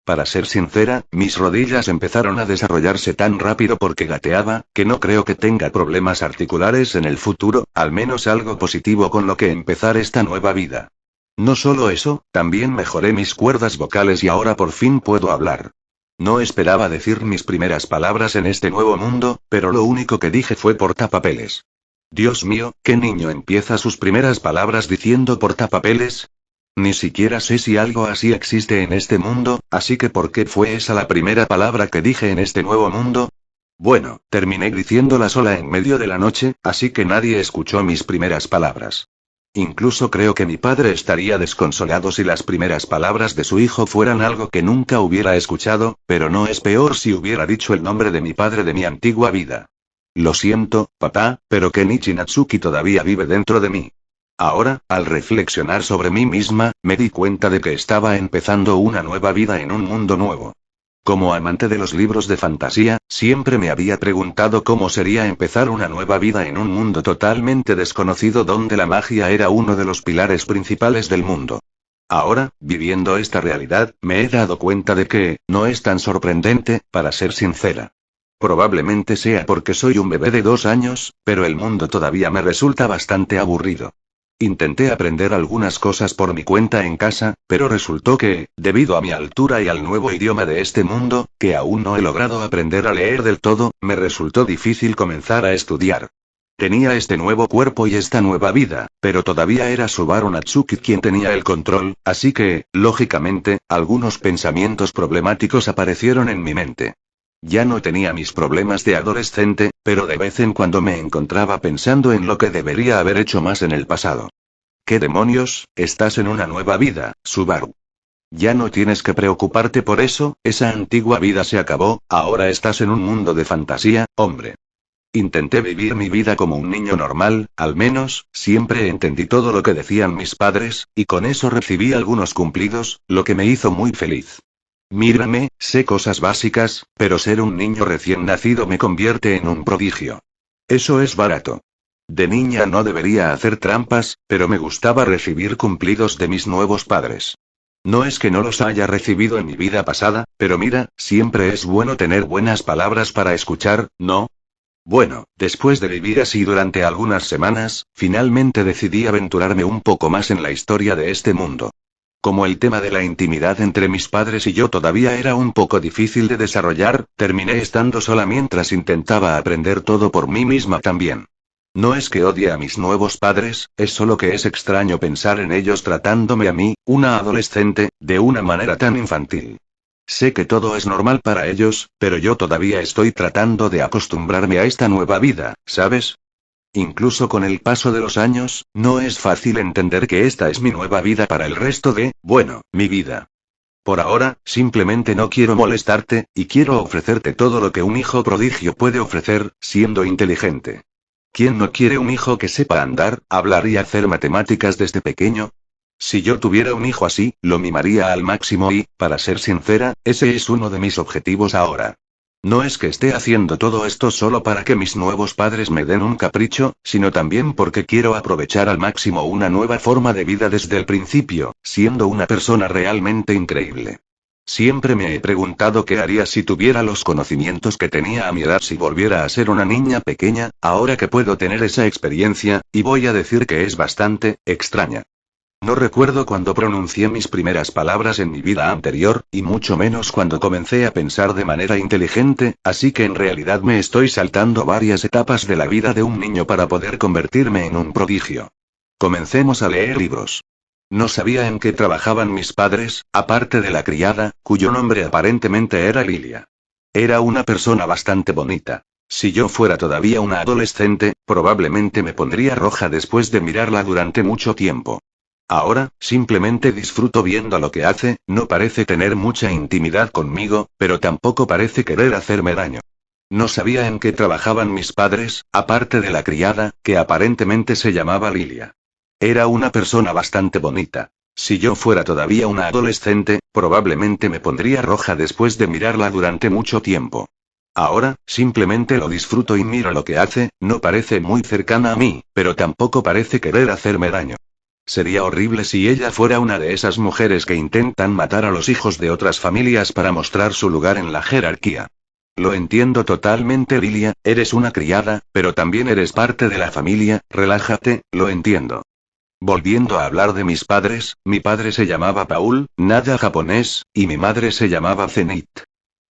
Para ser sincera, mis rodillas empezaron a desarrollarse tan rápido porque gateaba, que no creo que tenga problemas articulares en el futuro, al menos algo positivo con lo que empezar esta nueva vida. No solo eso, también mejoré mis cuerdas vocales y ahora por fin puedo hablar. No esperaba decir mis primeras palabras en este nuevo mundo, pero lo único que dije fue portapapeles. Dios mío, ¿qué niño empieza sus primeras palabras diciendo portapapeles? Ni siquiera sé si algo así existe en este mundo, así que ¿por qué fue esa la primera palabra que dije en este nuevo mundo? Bueno, terminé diciéndola sola en medio de la noche, así que nadie escuchó mis primeras palabras. Incluso creo que mi padre estaría desconsolado si las primeras palabras de su hijo fueran algo que nunca hubiera escuchado, pero no es peor si hubiera dicho el nombre de mi padre de mi antigua vida. Lo siento, papá, pero Kenichi Natsuki todavía vive dentro de mí. Ahora, al reflexionar sobre mí misma, me di cuenta de que estaba empezando una nueva vida en un mundo nuevo. Como amante de los libros de fantasía, siempre me había preguntado cómo sería empezar una nueva vida en un mundo totalmente desconocido donde la magia era uno de los pilares principales del mundo. Ahora, viviendo esta realidad, me he dado cuenta de que, no es tan sorprendente, para ser sincera. Probablemente sea porque soy un bebé de 2 años, pero el mundo todavía me resulta bastante aburrido. Intenté aprender algunas cosas por mi cuenta en casa, pero resultó que, debido a mi altura y al nuevo idioma de este mundo, que aún no he logrado aprender a leer del todo, me resultó difícil comenzar a estudiar. Tenía este nuevo cuerpo y esta nueva vida, pero todavía era Subaru Natsuki quien tenía el control, así que, lógicamente, algunos pensamientos problemáticos aparecieron en mi mente. Ya no tenía mis problemas de adolescente, pero de vez en cuando me encontraba pensando en lo que debería haber hecho más en el pasado. ¿Qué demonios? Estás en una nueva vida, Subaru. Ya no tienes que preocuparte por eso, esa antigua vida se acabó, ahora estás en un mundo de fantasía, hombre. Intenté vivir mi vida como un niño normal, al menos, siempre entendí todo lo que decían mis padres, y con eso recibí algunos cumplidos, lo que me hizo muy feliz. Mírame, sé cosas básicas, pero ser un niño recién nacido me convierte en un prodigio. Eso es barato. De niña no debería hacer trampas, pero me gustaba recibir cumplidos de mis nuevos padres. No es que no los haya recibido en mi vida pasada, pero mira, siempre es bueno tener buenas palabras para escuchar, ¿no? Bueno, después de vivir así durante algunas semanas, finalmente decidí aventurarme un poco más en la historia de este mundo. Como el tema de la intimidad entre mis padres y yo todavía era un poco difícil de desarrollar, terminé estando sola mientras intentaba aprender todo por mí misma también. No es que odie a mis nuevos padres, es solo que es extraño pensar en ellos tratándome a mí, una adolescente, de una manera tan infantil. Sé que todo es normal para ellos, pero yo todavía estoy tratando de acostumbrarme a esta nueva vida, ¿sabes? Incluso con el paso de los años, no es fácil entender que esta es mi nueva vida para el resto de, bueno, mi vida. Por ahora, simplemente no quiero molestarte, y quiero ofrecerte todo lo que un hijo prodigio puede ofrecer, siendo inteligente. ¿Quién no quiere un hijo que sepa andar, hablar y hacer matemáticas desde pequeño? Si yo tuviera un hijo así, lo mimaría al máximo y, para ser sincera, ese es uno de mis objetivos ahora. No es que esté haciendo todo esto solo para que mis nuevos padres me den un capricho, sino también porque quiero aprovechar al máximo una nueva forma de vida desde el principio, siendo una persona realmente increíble. Siempre me he preguntado qué haría si tuviera los conocimientos que tenía a mi edad si volviera a ser una niña pequeña, ahora que puedo tener esa experiencia, y voy a decir que es bastante extraña. No recuerdo cuando pronuncié mis primeras palabras en mi vida anterior, y mucho menos cuando comencé a pensar de manera inteligente, así que en realidad me estoy saltando varias etapas de la vida de un niño para poder convertirme en un prodigio. Comencemos a leer libros. No sabía en qué trabajaban mis padres, aparte de la criada, cuyo nombre aparentemente era Lilia. Era una persona bastante bonita. Si yo fuera todavía una adolescente, probablemente me pondría roja después de mirarla durante mucho tiempo. Ahora, simplemente disfruto viendo lo que hace, no parece tener mucha intimidad conmigo, pero tampoco parece querer hacerme daño. No sabía en qué trabajaban mis padres, aparte de la criada, que aparentemente se llamaba Lilia. Era una persona bastante bonita. Si yo fuera todavía una adolescente, probablemente me pondría roja después de mirarla durante mucho tiempo. Ahora, simplemente lo disfruto y miro lo que hace, no parece muy cercana a mí, pero tampoco parece querer hacerme daño. Sería horrible si ella fuera una de esas mujeres que intentan matar a los hijos de otras familias para mostrar su lugar en la jerarquía. Lo entiendo totalmente, Lilia, eres una criada, pero también eres parte de la familia, relájate, lo entiendo. Volviendo a hablar de mis padres, mi padre se llamaba Paul, nada japonés, y mi madre se llamaba Zenith.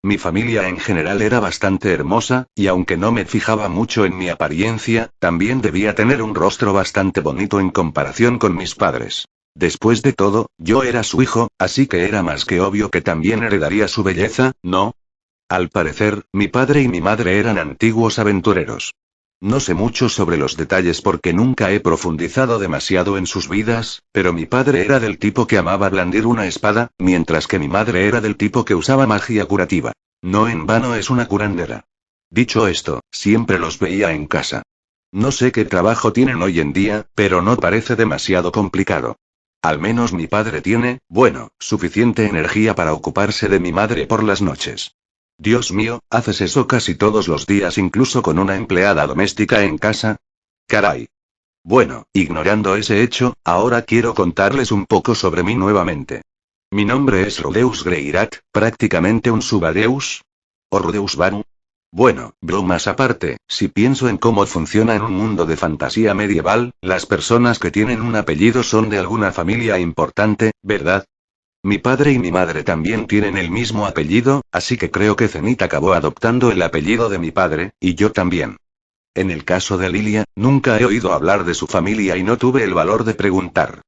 Mi familia en general era bastante hermosa, y aunque no me fijaba mucho en mi apariencia, también debía tener un rostro bastante bonito en comparación con mis padres. Después de todo, yo era su hijo, así que era más que obvio que también heredaría su belleza, ¿no? Al parecer, mi padre y mi madre eran antiguos aventureros. No sé mucho sobre los detalles porque nunca he profundizado demasiado en sus vidas, pero mi padre era del tipo que amaba blandir una espada, mientras que mi madre era del tipo que usaba magia curativa. No en vano es una curandera. Dicho esto, siempre los veía en casa. No sé qué trabajo tienen hoy en día, pero no parece demasiado complicado. Al menos mi padre tiene, bueno, suficiente energía para ocuparse de mi madre por las noches. Dios mío, ¿haces eso casi todos los días incluso con una empleada doméstica en casa? Caray. Bueno, ignorando ese hecho, ahora quiero contarles un poco sobre mí nuevamente. Mi nombre es Rudeus Greirat, prácticamente un Subadeus. O Rudeus Vanu. Bueno, bromas aparte, si pienso en cómo funciona en un mundo de fantasía medieval, las personas que tienen un apellido son de alguna familia importante, ¿verdad? Mi padre y mi madre también tienen el mismo apellido, así que creo que Zenith acabó adoptando el apellido de mi padre, y yo también. En el caso de Lilia, nunca he oído hablar de su familia y no tuve el valor de preguntar.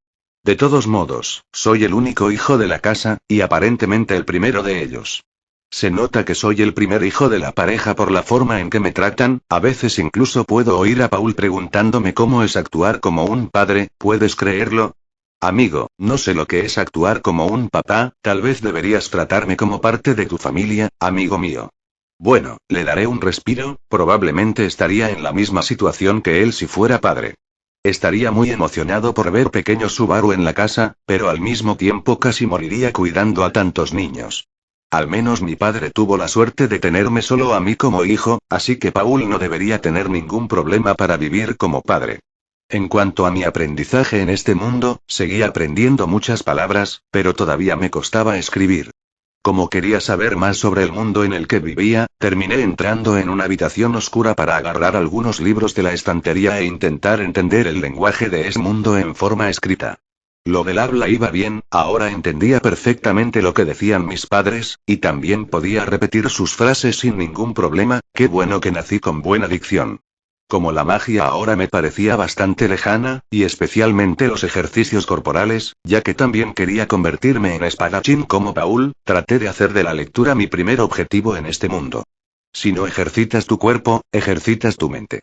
De todos modos, soy el único hijo de la casa, y aparentemente el primero de ellos. Se nota que soy el primer hijo de la pareja por la forma en que me tratan, a veces incluso puedo oír a Paul preguntándome cómo es actuar como un padre, ¿puedes creerlo? Amigo, no sé lo que es actuar como un papá, tal vez deberías tratarme como parte de tu familia, amigo mío. Bueno, le daré un respiro, probablemente estaría en la misma situación que él si fuera padre. Estaría muy emocionado por ver pequeño Subaru en la casa, pero al mismo tiempo casi moriría cuidando a tantos niños. Al menos mi padre tuvo la suerte de tenerme solo a mí como hijo, así que Paul no debería tener ningún problema para vivir como padre. En cuanto a mi aprendizaje en este mundo, seguí aprendiendo muchas palabras, pero todavía me costaba escribir. Como quería saber más sobre el mundo en el que vivía, terminé entrando en una habitación oscura para agarrar algunos libros de la estantería e intentar entender el lenguaje de ese mundo en forma escrita. Lo del habla iba bien, ahora entendía perfectamente lo que decían mis padres, y también podía repetir sus frases sin ningún problema. Qué bueno que nací con buena dicción. Como la magia ahora me parecía bastante lejana, y especialmente los ejercicios corporales, ya que también quería convertirme en espadachín como Paul, traté de hacer de la lectura mi primer objetivo en este mundo. Si no ejercitas tu cuerpo, ejercitas tu mente.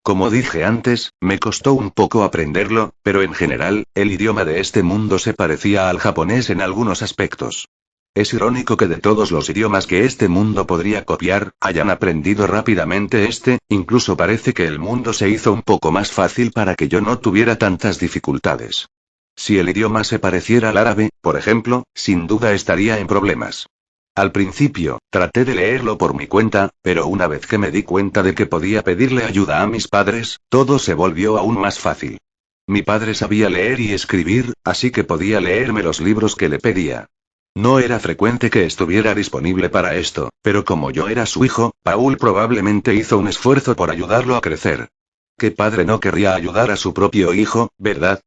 Como dije antes, me costó un poco aprenderlo, pero en general, el idioma de este mundo se parecía al japonés en algunos aspectos. Es irónico que de todos los idiomas que este mundo podría copiar, hayan aprendido rápidamente este, incluso parece que el mundo se hizo un poco más fácil para que yo no tuviera tantas dificultades. Si el idioma se pareciera al árabe, por ejemplo, sin duda estaría en problemas. Al principio, traté de leerlo por mi cuenta, pero una vez que me di cuenta de que podía pedirle ayuda a mis padres, todo se volvió aún más fácil. Mi padre sabía leer y escribir, así que podía leerme los libros que le pedía. No era frecuente que estuviera disponible para esto, pero como yo era su hijo, Paul probablemente hizo un esfuerzo por ayudarlo a crecer. ¿Qué padre no querría ayudar a su propio hijo, verdad?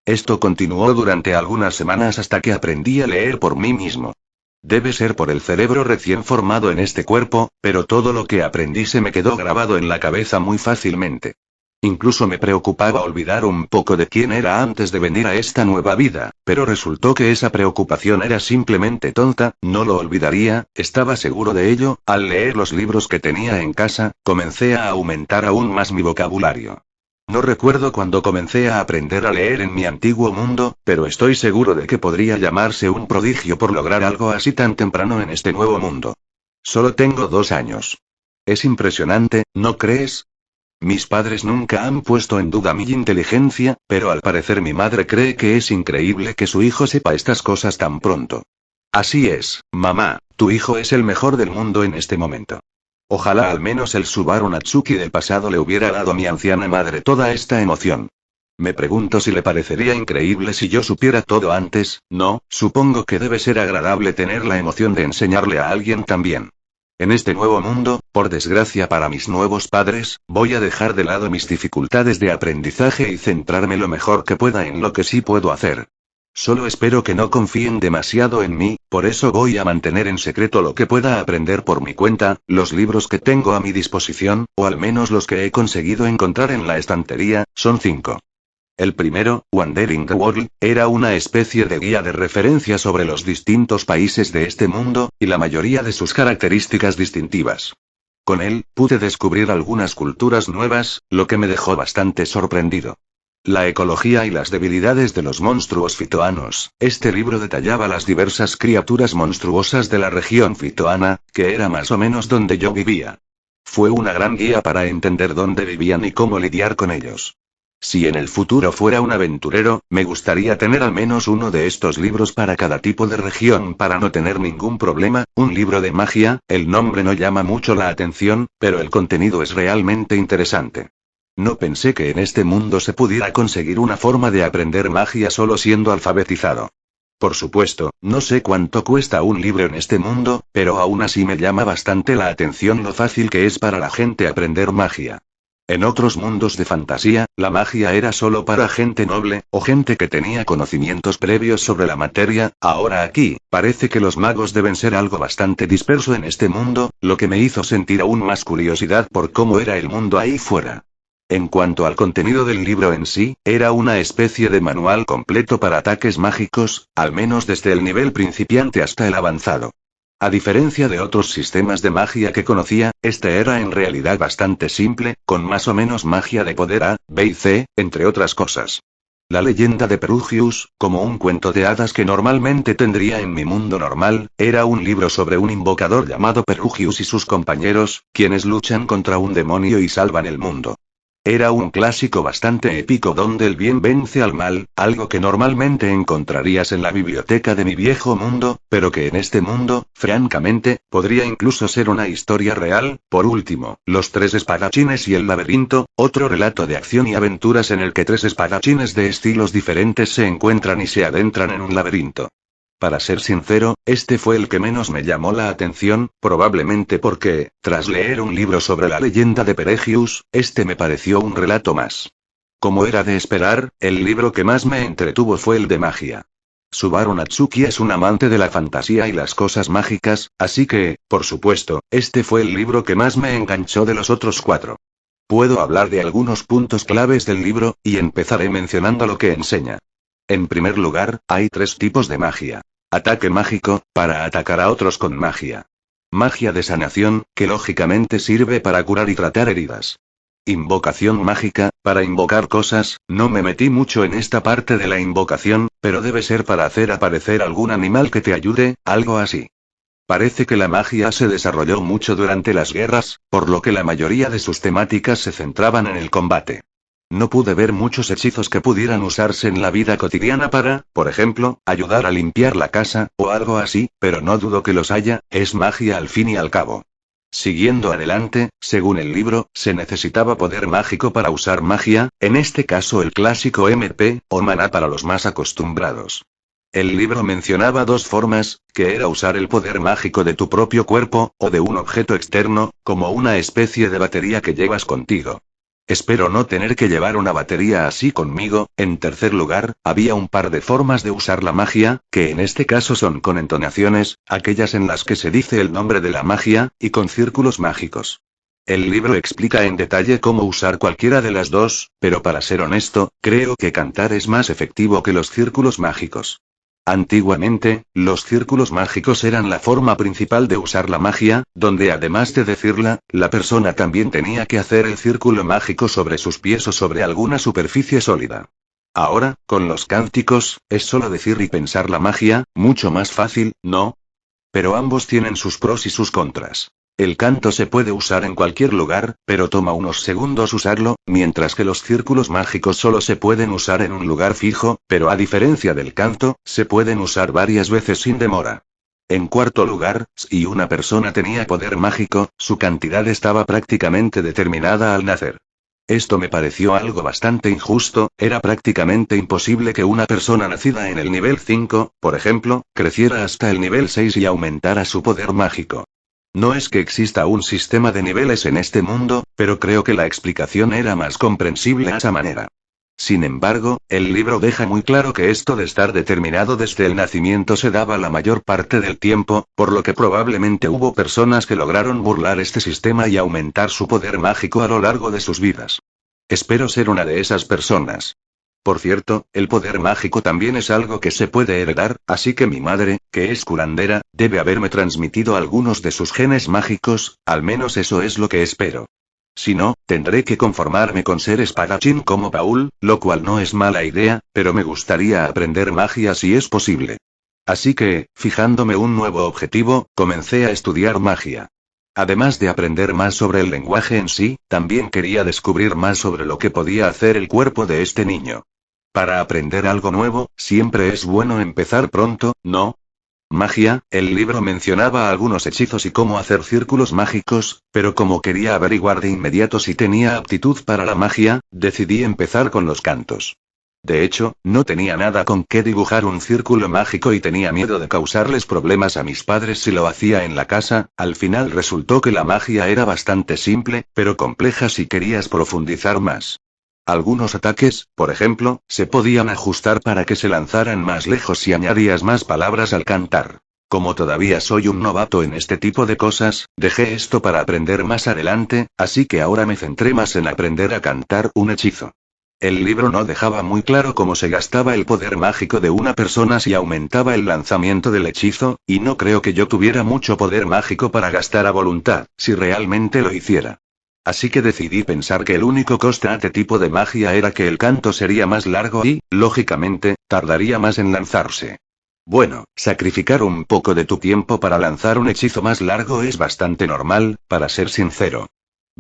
Esto continuó durante algunas semanas hasta que aprendí a leer por mí mismo. Debe ser por el cerebro recién formado en este cuerpo, pero todo lo que aprendí se me quedó grabado en la cabeza muy fácilmente. Incluso me preocupaba olvidar un poco de quién era antes de venir a esta nueva vida, pero resultó que esa preocupación era simplemente tonta, no lo olvidaría, estaba seguro de ello. Al leer los libros que tenía en casa, comencé a aumentar aún más mi vocabulario. No recuerdo cuando comencé a aprender a leer en mi antiguo mundo, pero estoy seguro de que podría llamarse un prodigio por lograr algo así tan temprano en este nuevo mundo. Solo tengo 2 años. Es impresionante, ¿no crees? Mis padres nunca han puesto en duda mi inteligencia, pero al parecer mi madre cree que es increíble que su hijo sepa estas cosas tan pronto. Así es, mamá, tu hijo es el mejor del mundo en este momento. Ojalá al menos el Subaru Natsuki del pasado le hubiera dado a mi anciana madre toda esta emoción. Me pregunto si le parecería increíble si yo supiera todo antes. No, supongo que debe ser agradable tener la emoción de enseñarle a alguien también. En este nuevo mundo, por desgracia para mis nuevos padres, voy a dejar de lado mis dificultades de aprendizaje y centrarme lo mejor que pueda en lo que sí puedo hacer. Solo espero que no confíen demasiado en mí, por eso voy a mantener en secreto lo que pueda aprender por mi cuenta, los libros que tengo a mi disposición, o al menos los que he conseguido encontrar en la estantería, son 5. El primero, Wandering the World, era una especie de guía de referencia sobre los distintos países de este mundo, y la mayoría de sus características distintivas. Con él, pude descubrir algunas culturas nuevas, lo que me dejó bastante sorprendido. La ecología y las debilidades de los monstruos fitoanos. Este libro detallaba las diversas criaturas monstruosas de la región fitoana, que era más o menos donde yo vivía. Fue una gran guía para entender dónde vivían y cómo lidiar con ellos. Si en el futuro fuera un aventurero, me gustaría tener al menos uno de estos libros para cada tipo de región para no tener ningún problema. Un libro de magia, el nombre no llama mucho la atención, pero el contenido es realmente interesante. No pensé que en este mundo se pudiera conseguir una forma de aprender magia solo siendo alfabetizado. Por supuesto, no sé cuánto cuesta un libro en este mundo, pero aún así me llama bastante la atención lo fácil que es para la gente aprender magia. En otros mundos de fantasía, la magia era solo para gente noble, o gente que tenía conocimientos previos sobre la materia. Ahora aquí, parece que los magos deben ser algo bastante disperso en este mundo, lo que me hizo sentir aún más curiosidad por cómo era el mundo ahí fuera. En cuanto al contenido del libro en sí, era una especie de manual completo para ataques mágicos, al menos desde el nivel principiante hasta el avanzado. A diferencia de otros sistemas de magia que conocía, este era en realidad bastante simple, con más o menos magia de poder A, B y C, entre otras cosas. La leyenda de Perugius, como un cuento de hadas que normalmente tendría en mi mundo normal, era un libro sobre un invocador llamado Perugius y sus compañeros, quienes luchan contra un demonio y salvan el mundo. Era un clásico bastante épico donde el bien vence al mal, algo que normalmente encontrarías en la biblioteca de mi viejo mundo, pero que en este mundo, francamente, podría incluso ser una historia real. Por último, Los tres espadachines y el laberinto, otro relato de acción y aventuras en el que tres espadachines de estilos diferentes se encuentran y se adentran en un laberinto. Para ser sincero, este fue el que menos me llamó la atención, probablemente porque, tras leer un libro sobre la leyenda de Peregius, este me pareció un relato más. Como era de esperar, el libro que más me entretuvo fue el de magia. Subaru Natsuki es un amante de la fantasía y las cosas mágicas, así que, por supuesto, este fue el libro que más me enganchó de los otros 4. Puedo hablar de algunos puntos claves del libro, y empezaré mencionando lo que enseña. En primer lugar, hay 3 tipos de magia. Ataque mágico, para atacar a otros con magia. Magia de sanación, que lógicamente sirve para curar y tratar heridas. Invocación mágica, para invocar cosas. No me metí mucho en esta parte de la invocación, pero debe ser para hacer aparecer algún animal que te ayude, algo así. Parece que la magia se desarrolló mucho durante las guerras, por lo que la mayoría de sus temáticas se centraban en el combate. No pude ver muchos hechizos que pudieran usarse en la vida cotidiana para, por ejemplo, ayudar a limpiar la casa, o algo así, pero no dudo que los haya, es magia al fin y al cabo. Siguiendo adelante, según el libro, se necesitaba poder mágico para usar magia, en este caso el clásico MP, o maná para los más acostumbrados. El libro mencionaba 2 formas, que era usar el poder mágico de tu propio cuerpo, o de un objeto externo, como una especie de batería que llevas contigo. Espero no tener que llevar una batería así conmigo. En tercer lugar, había un par de formas de usar la magia, que en este caso son con entonaciones, aquellas en las que se dice el nombre de la magia, y con círculos mágicos. El libro explica en detalle cómo usar cualquiera de las 2, pero para ser honesto, creo que cantar es más efectivo que los círculos mágicos. Antiguamente, los círculos mágicos eran la forma principal de usar la magia, donde además de decirla, la persona también tenía que hacer el círculo mágico sobre sus pies o sobre alguna superficie sólida. Ahora, con los cánticos, es solo decir y pensar la magia, mucho más fácil, ¿no? Pero ambos tienen sus pros y sus contras. El canto se puede usar en cualquier lugar, pero toma unos segundos usarlo, mientras que los círculos mágicos solo se pueden usar en un lugar fijo, pero a diferencia del canto, se pueden usar varias veces sin demora. En cuarto lugar, si una persona tenía poder mágico, su cantidad estaba prácticamente determinada al nacer. Esto me pareció algo bastante injusto. Era prácticamente imposible que una persona nacida en el nivel 5, por ejemplo, creciera hasta el nivel 6 y aumentara su poder mágico. No es que exista un sistema de niveles en este mundo, pero creo que la explicación era más comprensible de esa manera. Sin embargo, el libro deja muy claro que esto de estar determinado desde el nacimiento se daba la mayor parte del tiempo, por lo que probablemente hubo personas que lograron burlar este sistema y aumentar su poder mágico a lo largo de sus vidas. Espero ser una de esas personas. Por cierto, el poder mágico también es algo que se puede heredar, así que mi madre, que es curandera, debe haberme transmitido algunos de sus genes mágicos, al menos eso es lo que espero. Si no, tendré que conformarme con ser espadachín como Paul, lo cual no es mala idea, pero me gustaría aprender magia si es posible. Así que, fijándome un nuevo objetivo, comencé a estudiar magia. Además de aprender más sobre el lenguaje en sí, también quería descubrir más sobre lo que podía hacer el cuerpo de este niño. Para aprender algo nuevo, siempre es bueno empezar pronto, ¿no? Magia, el libro mencionaba algunos hechizos y cómo hacer círculos mágicos, pero como quería averiguar de inmediato si tenía aptitud para la magia, decidí empezar con los cantos. De hecho, no tenía nada con qué dibujar un círculo mágico y tenía miedo de causarles problemas a mis padres si lo hacía en la casa. Al final resultó que la magia era bastante simple, pero compleja si querías profundizar más. Algunos ataques, por ejemplo, se podían ajustar para que se lanzaran más lejos si añadías más palabras al cantar. Como todavía soy un novato en este tipo de cosas, dejé esto para aprender más adelante, así que ahora me centré más en aprender a cantar un hechizo. El libro no dejaba muy claro cómo se gastaba el poder mágico de una persona si aumentaba el lanzamiento del hechizo, y no creo que yo tuviera mucho poder mágico para gastar a voluntad, si realmente lo hiciera. Así que decidí pensar que el único coste a este tipo de magia era que el canto sería más largo y, lógicamente, tardaría más en lanzarse. Bueno, sacrificar un poco de tu tiempo para lanzar un hechizo más largo es bastante normal, para ser sincero.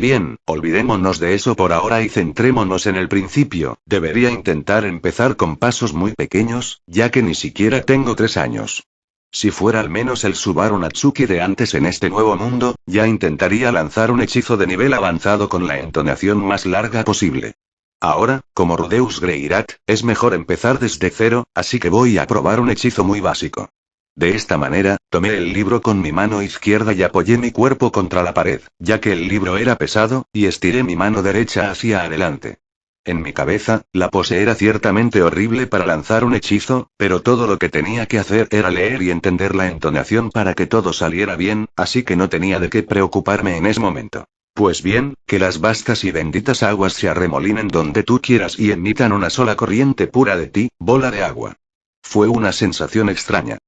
Bien, olvidémonos de eso por ahora y centrémonos en el principio. Debería intentar empezar con pasos muy pequeños, ya que ni siquiera tengo 3 años. Si fuera al menos el Subaru Natsuki de antes en este nuevo mundo, ya intentaría lanzar un hechizo de nivel avanzado con la entonación más larga posible. Ahora, como Rudeus Greirat, es mejor empezar desde cero, así que voy a probar un hechizo muy básico. De esta manera, tomé el libro con mi mano izquierda y apoyé mi cuerpo contra la pared, ya que el libro era pesado, y estiré mi mano derecha hacia adelante. En mi cabeza, la pose era ciertamente horrible para lanzar un hechizo, pero todo lo que tenía que hacer era leer y entender la entonación para que todo saliera bien, así que no tenía de qué preocuparme en ese momento. Pues bien, que las vastas y benditas aguas se arremolinen donde tú quieras y emitan una sola corriente pura de ti, bola de agua. Fue una sensación extraña.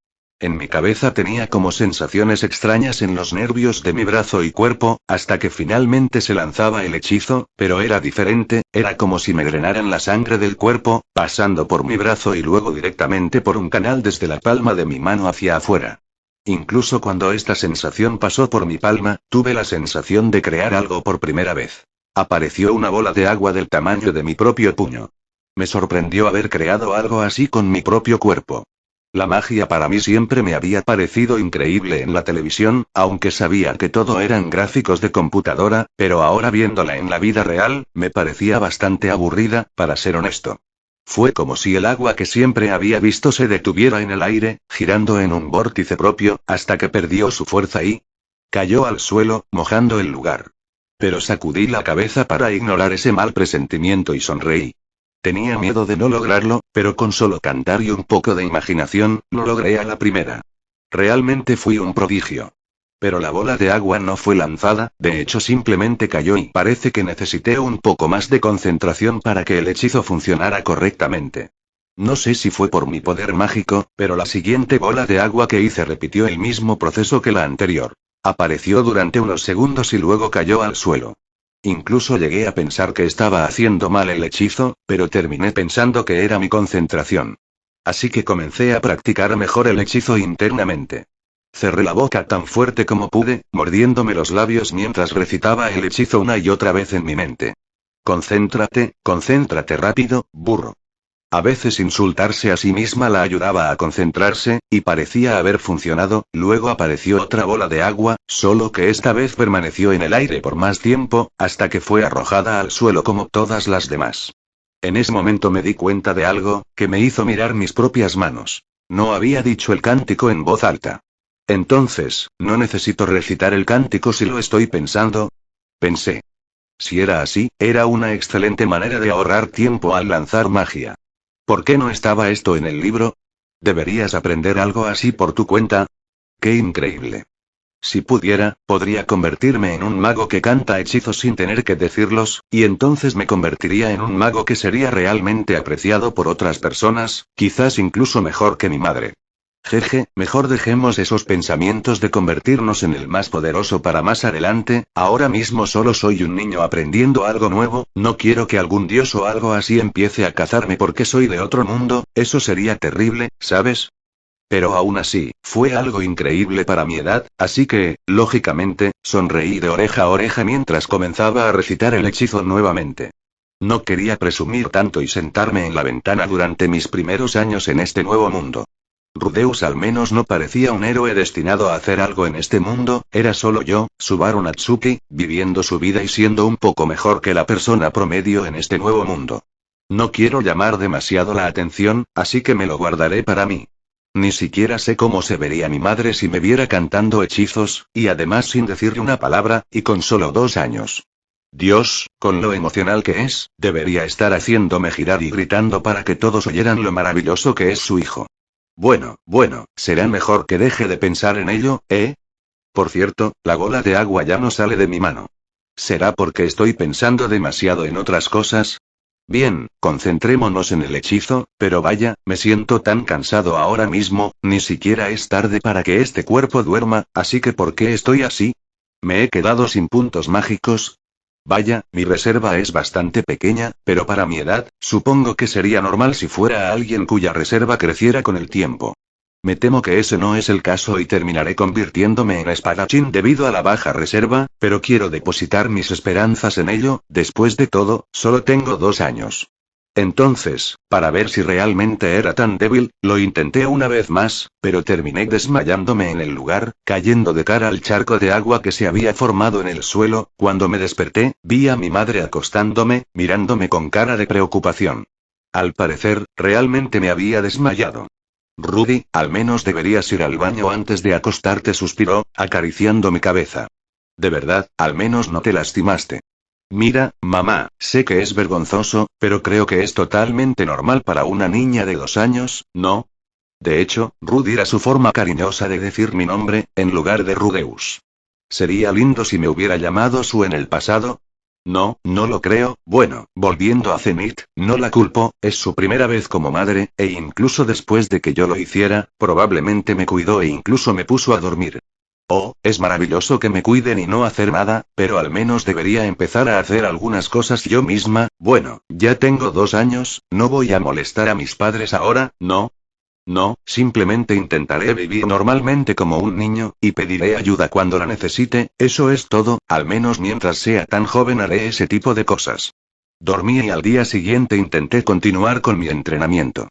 En mi cabeza tenía como sensaciones extrañas en los nervios de mi brazo y cuerpo, hasta que finalmente se lanzaba el hechizo, pero era diferente, era como si me drenaran la sangre del cuerpo, pasando por mi brazo y luego directamente por un canal desde la palma de mi mano hacia afuera. Incluso cuando esta sensación pasó por mi palma, tuve la sensación de crear algo por primera vez. Apareció una bola de agua del tamaño de mi propio puño. Me sorprendió haber creado algo así con mi propio cuerpo. La magia para mí siempre me había parecido increíble en la televisión, aunque sabía que todo eran gráficos de computadora, pero ahora viéndola en la vida real, me parecía bastante aburrida, para ser honesto. Fue como si el agua que siempre había visto se detuviera en el aire, girando en un vórtice propio, hasta que perdió su fuerza y cayó al suelo, mojando el lugar. Pero sacudí la cabeza para ignorar ese mal presentimiento y sonreí. Tenía miedo de no lograrlo, pero con solo cantar y un poco de imaginación, lo logré a la primera. Realmente fui un prodigio. Pero la bola de agua no fue lanzada, de hecho simplemente cayó y parece que necesité un poco más de concentración para que el hechizo funcionara correctamente. No sé si fue por mi poder mágico, pero la siguiente bola de agua que hice repitió el mismo proceso que la anterior. Apareció durante unos segundos y luego cayó al suelo. Incluso llegué a pensar que estaba haciendo mal el hechizo, pero terminé pensando que era mi concentración. Así que comencé a practicar mejor el hechizo internamente. Cerré la boca tan fuerte como pude, mordiéndome los labios mientras recitaba el hechizo una y otra vez en mi mente. Concéntrate rápido, burro. A veces insultarse a sí misma la ayudaba a concentrarse, y parecía haber funcionado. Luego apareció otra bola de agua, solo que esta vez permaneció en el aire por más tiempo, hasta que fue arrojada al suelo como todas las demás. En ese momento me di cuenta de algo, que me hizo mirar mis propias manos. No había dicho el cántico en voz alta. Entonces, ¿no necesito recitar el cántico si lo estoy pensando? Pensé. Si era así, era una excelente manera de ahorrar tiempo al lanzar magia. ¿Por qué no estaba esto en el libro? ¿Deberías aprender algo así por tu cuenta? ¡Qué increíble! Si pudiera, podría convertirme en un mago que canta hechizos sin tener que decirlos, y entonces me convertiría en un mago que sería realmente apreciado por otras personas, quizás incluso mejor que mi madre. Jeje, mejor dejemos esos pensamientos de convertirnos en el más poderoso para más adelante. Ahora mismo solo soy un niño aprendiendo algo nuevo, no quiero que algún dios o algo así empiece a cazarme porque soy de otro mundo, eso sería terrible, ¿sabes? Pero aún así, fue algo increíble para mi edad, así que, lógicamente, sonreí de oreja a oreja mientras comenzaba a recitar el hechizo nuevamente. No quería presumir tanto y sentarme en la ventana durante mis primeros años en este nuevo mundo. Rudeus al menos no parecía un héroe destinado a hacer algo en este mundo, era solo yo, Subaru Natsuki, viviendo su vida y siendo un poco mejor que la persona promedio en este nuevo mundo. No quiero llamar demasiado la atención, así que me lo guardaré para mí. Ni siquiera sé cómo se vería mi madre si me viera cantando hechizos, y además sin decirle una palabra, y con solo 2 años. Dios, con lo emocional que es, debería estar haciéndome girar y gritando para que todos oyeran lo maravilloso que es su hijo. Bueno, será mejor que deje de pensar en ello, ¿eh? Por cierto, la bola de agua ya no sale de mi mano. ¿Será porque estoy pensando demasiado en otras cosas? Bien, concentrémonos en el hechizo, pero vaya, me siento tan cansado ahora mismo, ni siquiera es tarde para que este cuerpo duerma, así que ¿por qué estoy así? ¿Me he quedado sin puntos mágicos? Vaya, mi reserva es bastante pequeña, pero para mi edad, supongo que sería normal si fuera alguien cuya reserva creciera con el tiempo. Me temo que ese no es el caso y terminaré convirtiéndome en espadachín debido a la baja reserva, pero quiero depositar mis esperanzas en ello. Después de todo, solo tengo 2 años. Entonces, para ver si realmente era tan débil, lo intenté una vez más, pero terminé desmayándome en el lugar, cayendo de cara al charco de agua que se había formado en el suelo. Cuando me desperté, vi a mi madre acostándome, mirándome con cara de preocupación. Al parecer, realmente me había desmayado. Rudy, al menos deberías ir al baño antes de acostarte, suspiró, acariciando mi cabeza. De verdad, al menos no te lastimaste. Mira, mamá, sé que es vergonzoso, pero creo que es totalmente normal para una niña de 2 años, ¿no? De hecho, Rudy era su forma cariñosa de decir mi nombre, en lugar de Rudeus. ¿Sería lindo si me hubiera llamado Sue en el pasado? No lo creo. Bueno, volviendo a Zenith, no la culpo, es su primera vez como madre, e incluso después de que yo lo hiciera, probablemente me cuidó e incluso me puso a dormir. Oh, es maravilloso que me cuiden y no hacer nada, pero al menos debería empezar a hacer algunas cosas yo misma. Bueno, ya tengo 2 años, no voy a molestar a mis padres ahora, ¿no? No, simplemente intentaré vivir normalmente como un niño, y pediré ayuda cuando la necesite. Eso es todo, al menos mientras sea tan joven haré ese tipo de cosas. Dormí y al día siguiente intenté continuar con mi entrenamiento.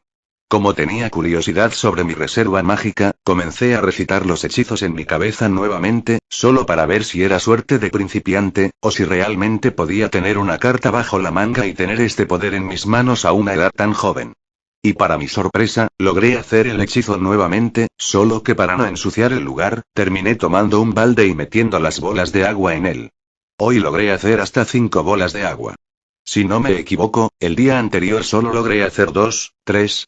Como tenía curiosidad sobre mi reserva mágica, comencé a recitar los hechizos en mi cabeza nuevamente, solo para ver si era suerte de principiante, o si realmente podía tener una carta bajo la manga y tener este poder en mis manos a una edad tan joven. Y para mi sorpresa, logré hacer el hechizo nuevamente, solo que para no ensuciar el lugar, terminé tomando un balde y metiendo las bolas de agua en él. Hoy logré hacer hasta 5 bolas de agua. Si no me equivoco, el día anterior solo logré hacer 2, 3.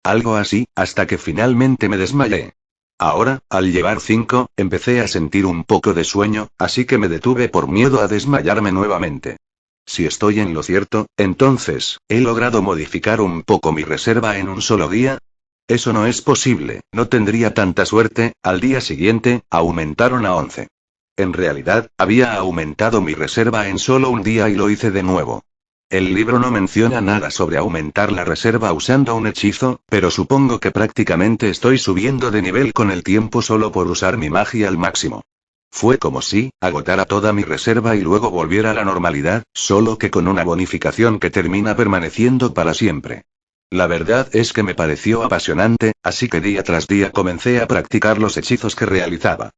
Algo así, hasta que finalmente me desmayé. Ahora, al llevar 5, empecé a sentir un poco de sueño, así que me detuve por miedo a desmayarme nuevamente. Si estoy en lo cierto, entonces, ¿he logrado modificar un poco mi reserva en un solo día? Eso no es posible, no tendría tanta suerte. Al día siguiente, aumentaron a 11. En realidad, había aumentado mi reserva en solo un día y lo hice de nuevo. El libro no menciona nada sobre aumentar la reserva usando un hechizo, pero supongo que prácticamente estoy subiendo de nivel con el tiempo solo por usar mi magia al máximo. Fue como si agotara toda mi reserva y luego volviera a la normalidad, solo que con una bonificación que termina permaneciendo para siempre. La verdad es que me pareció apasionante, así que día tras día comencé a practicar los hechizos que realizaba.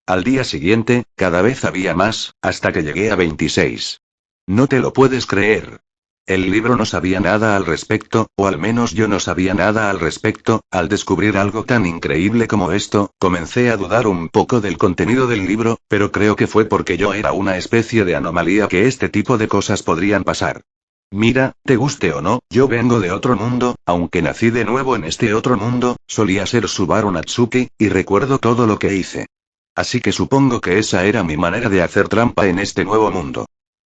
Al día siguiente, cada vez había más, hasta que llegué a 26. No te lo puedes creer. El libro no sabía nada al respecto, o al menos yo no sabía nada al respecto. Al descubrir algo tan increíble como esto, comencé a dudar un poco del contenido del libro, pero creo que fue porque yo era una especie de anomalía que este tipo de cosas podrían pasar. Mira, te guste o no, yo vengo de otro mundo, aunque nací de nuevo en este otro mundo, solía ser Subaru Natsuki, y recuerdo todo lo que hice. Así que supongo que esa era mi manera de hacer trampa en este nuevo mundo.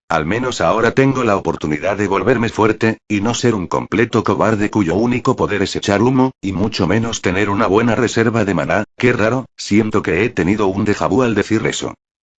Al menos ahora tengo la oportunidad de volverme fuerte, y no ser un completo cobarde cuyo único poder es echar humo, y mucho menos tener una buena reserva de maná. Qué raro, siento que he tenido un déjà vu al decir eso.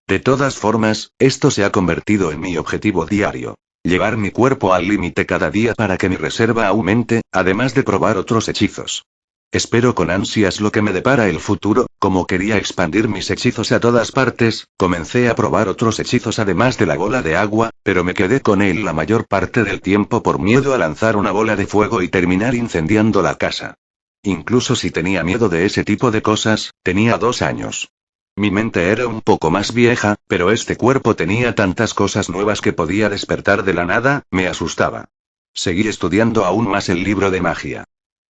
De todas formas, esto se ha convertido en mi objetivo diario. Llevar mi cuerpo al límite cada día para que mi reserva aumente, además de probar otros hechizos. Espero con ansias lo que me depara el futuro. Como quería expandir mis hechizos a todas partes, comencé a probar otros hechizos además de la bola de agua, pero me quedé con él la mayor parte del tiempo por miedo a lanzar una bola de fuego y terminar incendiando la casa. Incluso si tenía miedo de ese tipo de cosas, tenía 2 años. Mi mente era un poco más vieja, pero este cuerpo tenía tantas cosas nuevas que podía despertar de la nada, me asustaba. Seguí estudiando aún más el libro de magia.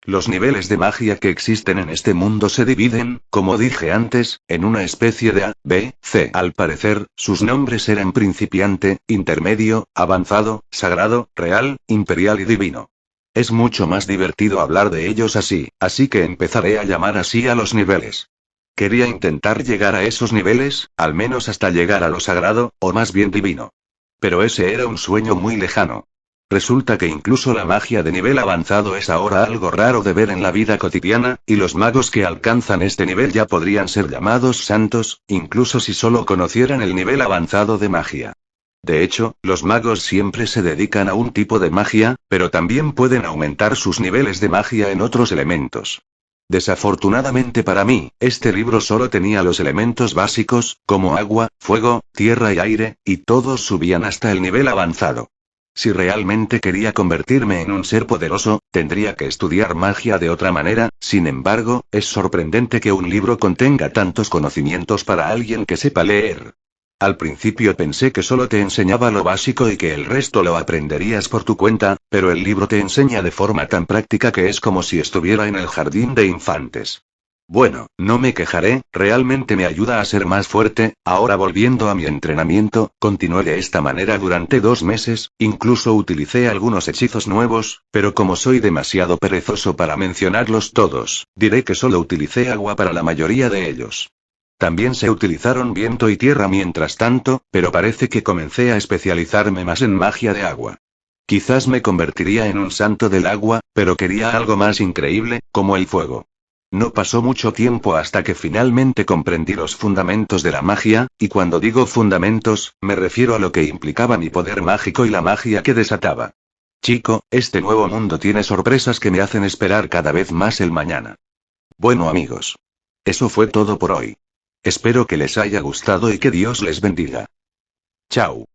Los niveles de magia que existen en este mundo se dividen, como dije antes, en una especie de A, B, C. Al parecer, sus nombres eran principiante, intermedio, avanzado, sagrado, real, imperial y divino. Es mucho más divertido hablar de ellos así que empezaré a llamar así a los niveles. Quería intentar llegar a esos niveles, al menos hasta llegar a lo sagrado, o más bien divino. Pero ese era un sueño muy lejano. Resulta que incluso la magia de nivel avanzado es ahora algo raro de ver en la vida cotidiana, y los magos que alcanzan este nivel ya podrían ser llamados santos, incluso si solo conocieran el nivel avanzado de magia. De hecho, los magos siempre se dedican a un tipo de magia, pero también pueden aumentar sus niveles de magia en otros elementos. Desafortunadamente para mí, este libro solo tenía los elementos básicos, como agua, fuego, tierra y aire, y todos subían hasta el nivel avanzado. Si realmente quería convertirme en un ser poderoso, tendría que estudiar magia de otra manera. Sin embargo, es sorprendente que un libro contenga tantos conocimientos para alguien que sepa leer. Al principio pensé que solo te enseñaba lo básico y que el resto lo aprenderías por tu cuenta, pero el libro te enseña de forma tan práctica que es como si estuviera en el jardín de infantes. Bueno, no me quejaré, realmente me ayuda a ser más fuerte. Ahora volviendo a mi entrenamiento, continué de esta manera durante 2 meses, incluso utilicé algunos hechizos nuevos, pero como soy demasiado perezoso para mencionarlos todos, diré que solo utilicé agua para la mayoría de ellos. También se utilizaron viento y tierra mientras tanto, pero parece que comencé a especializarme más en magia de agua. Quizás me convertiría en un santo del agua, pero quería algo más increíble, como el fuego. No pasó mucho tiempo hasta que finalmente comprendí los fundamentos de la magia, y cuando digo fundamentos, me refiero a lo que implicaba mi poder mágico y la magia que desataba. Chico, este nuevo mundo tiene sorpresas que me hacen esperar cada vez más el mañana. Bueno amigos. Eso fue todo por hoy. Espero que les haya gustado y que Dios les bendiga. Chao.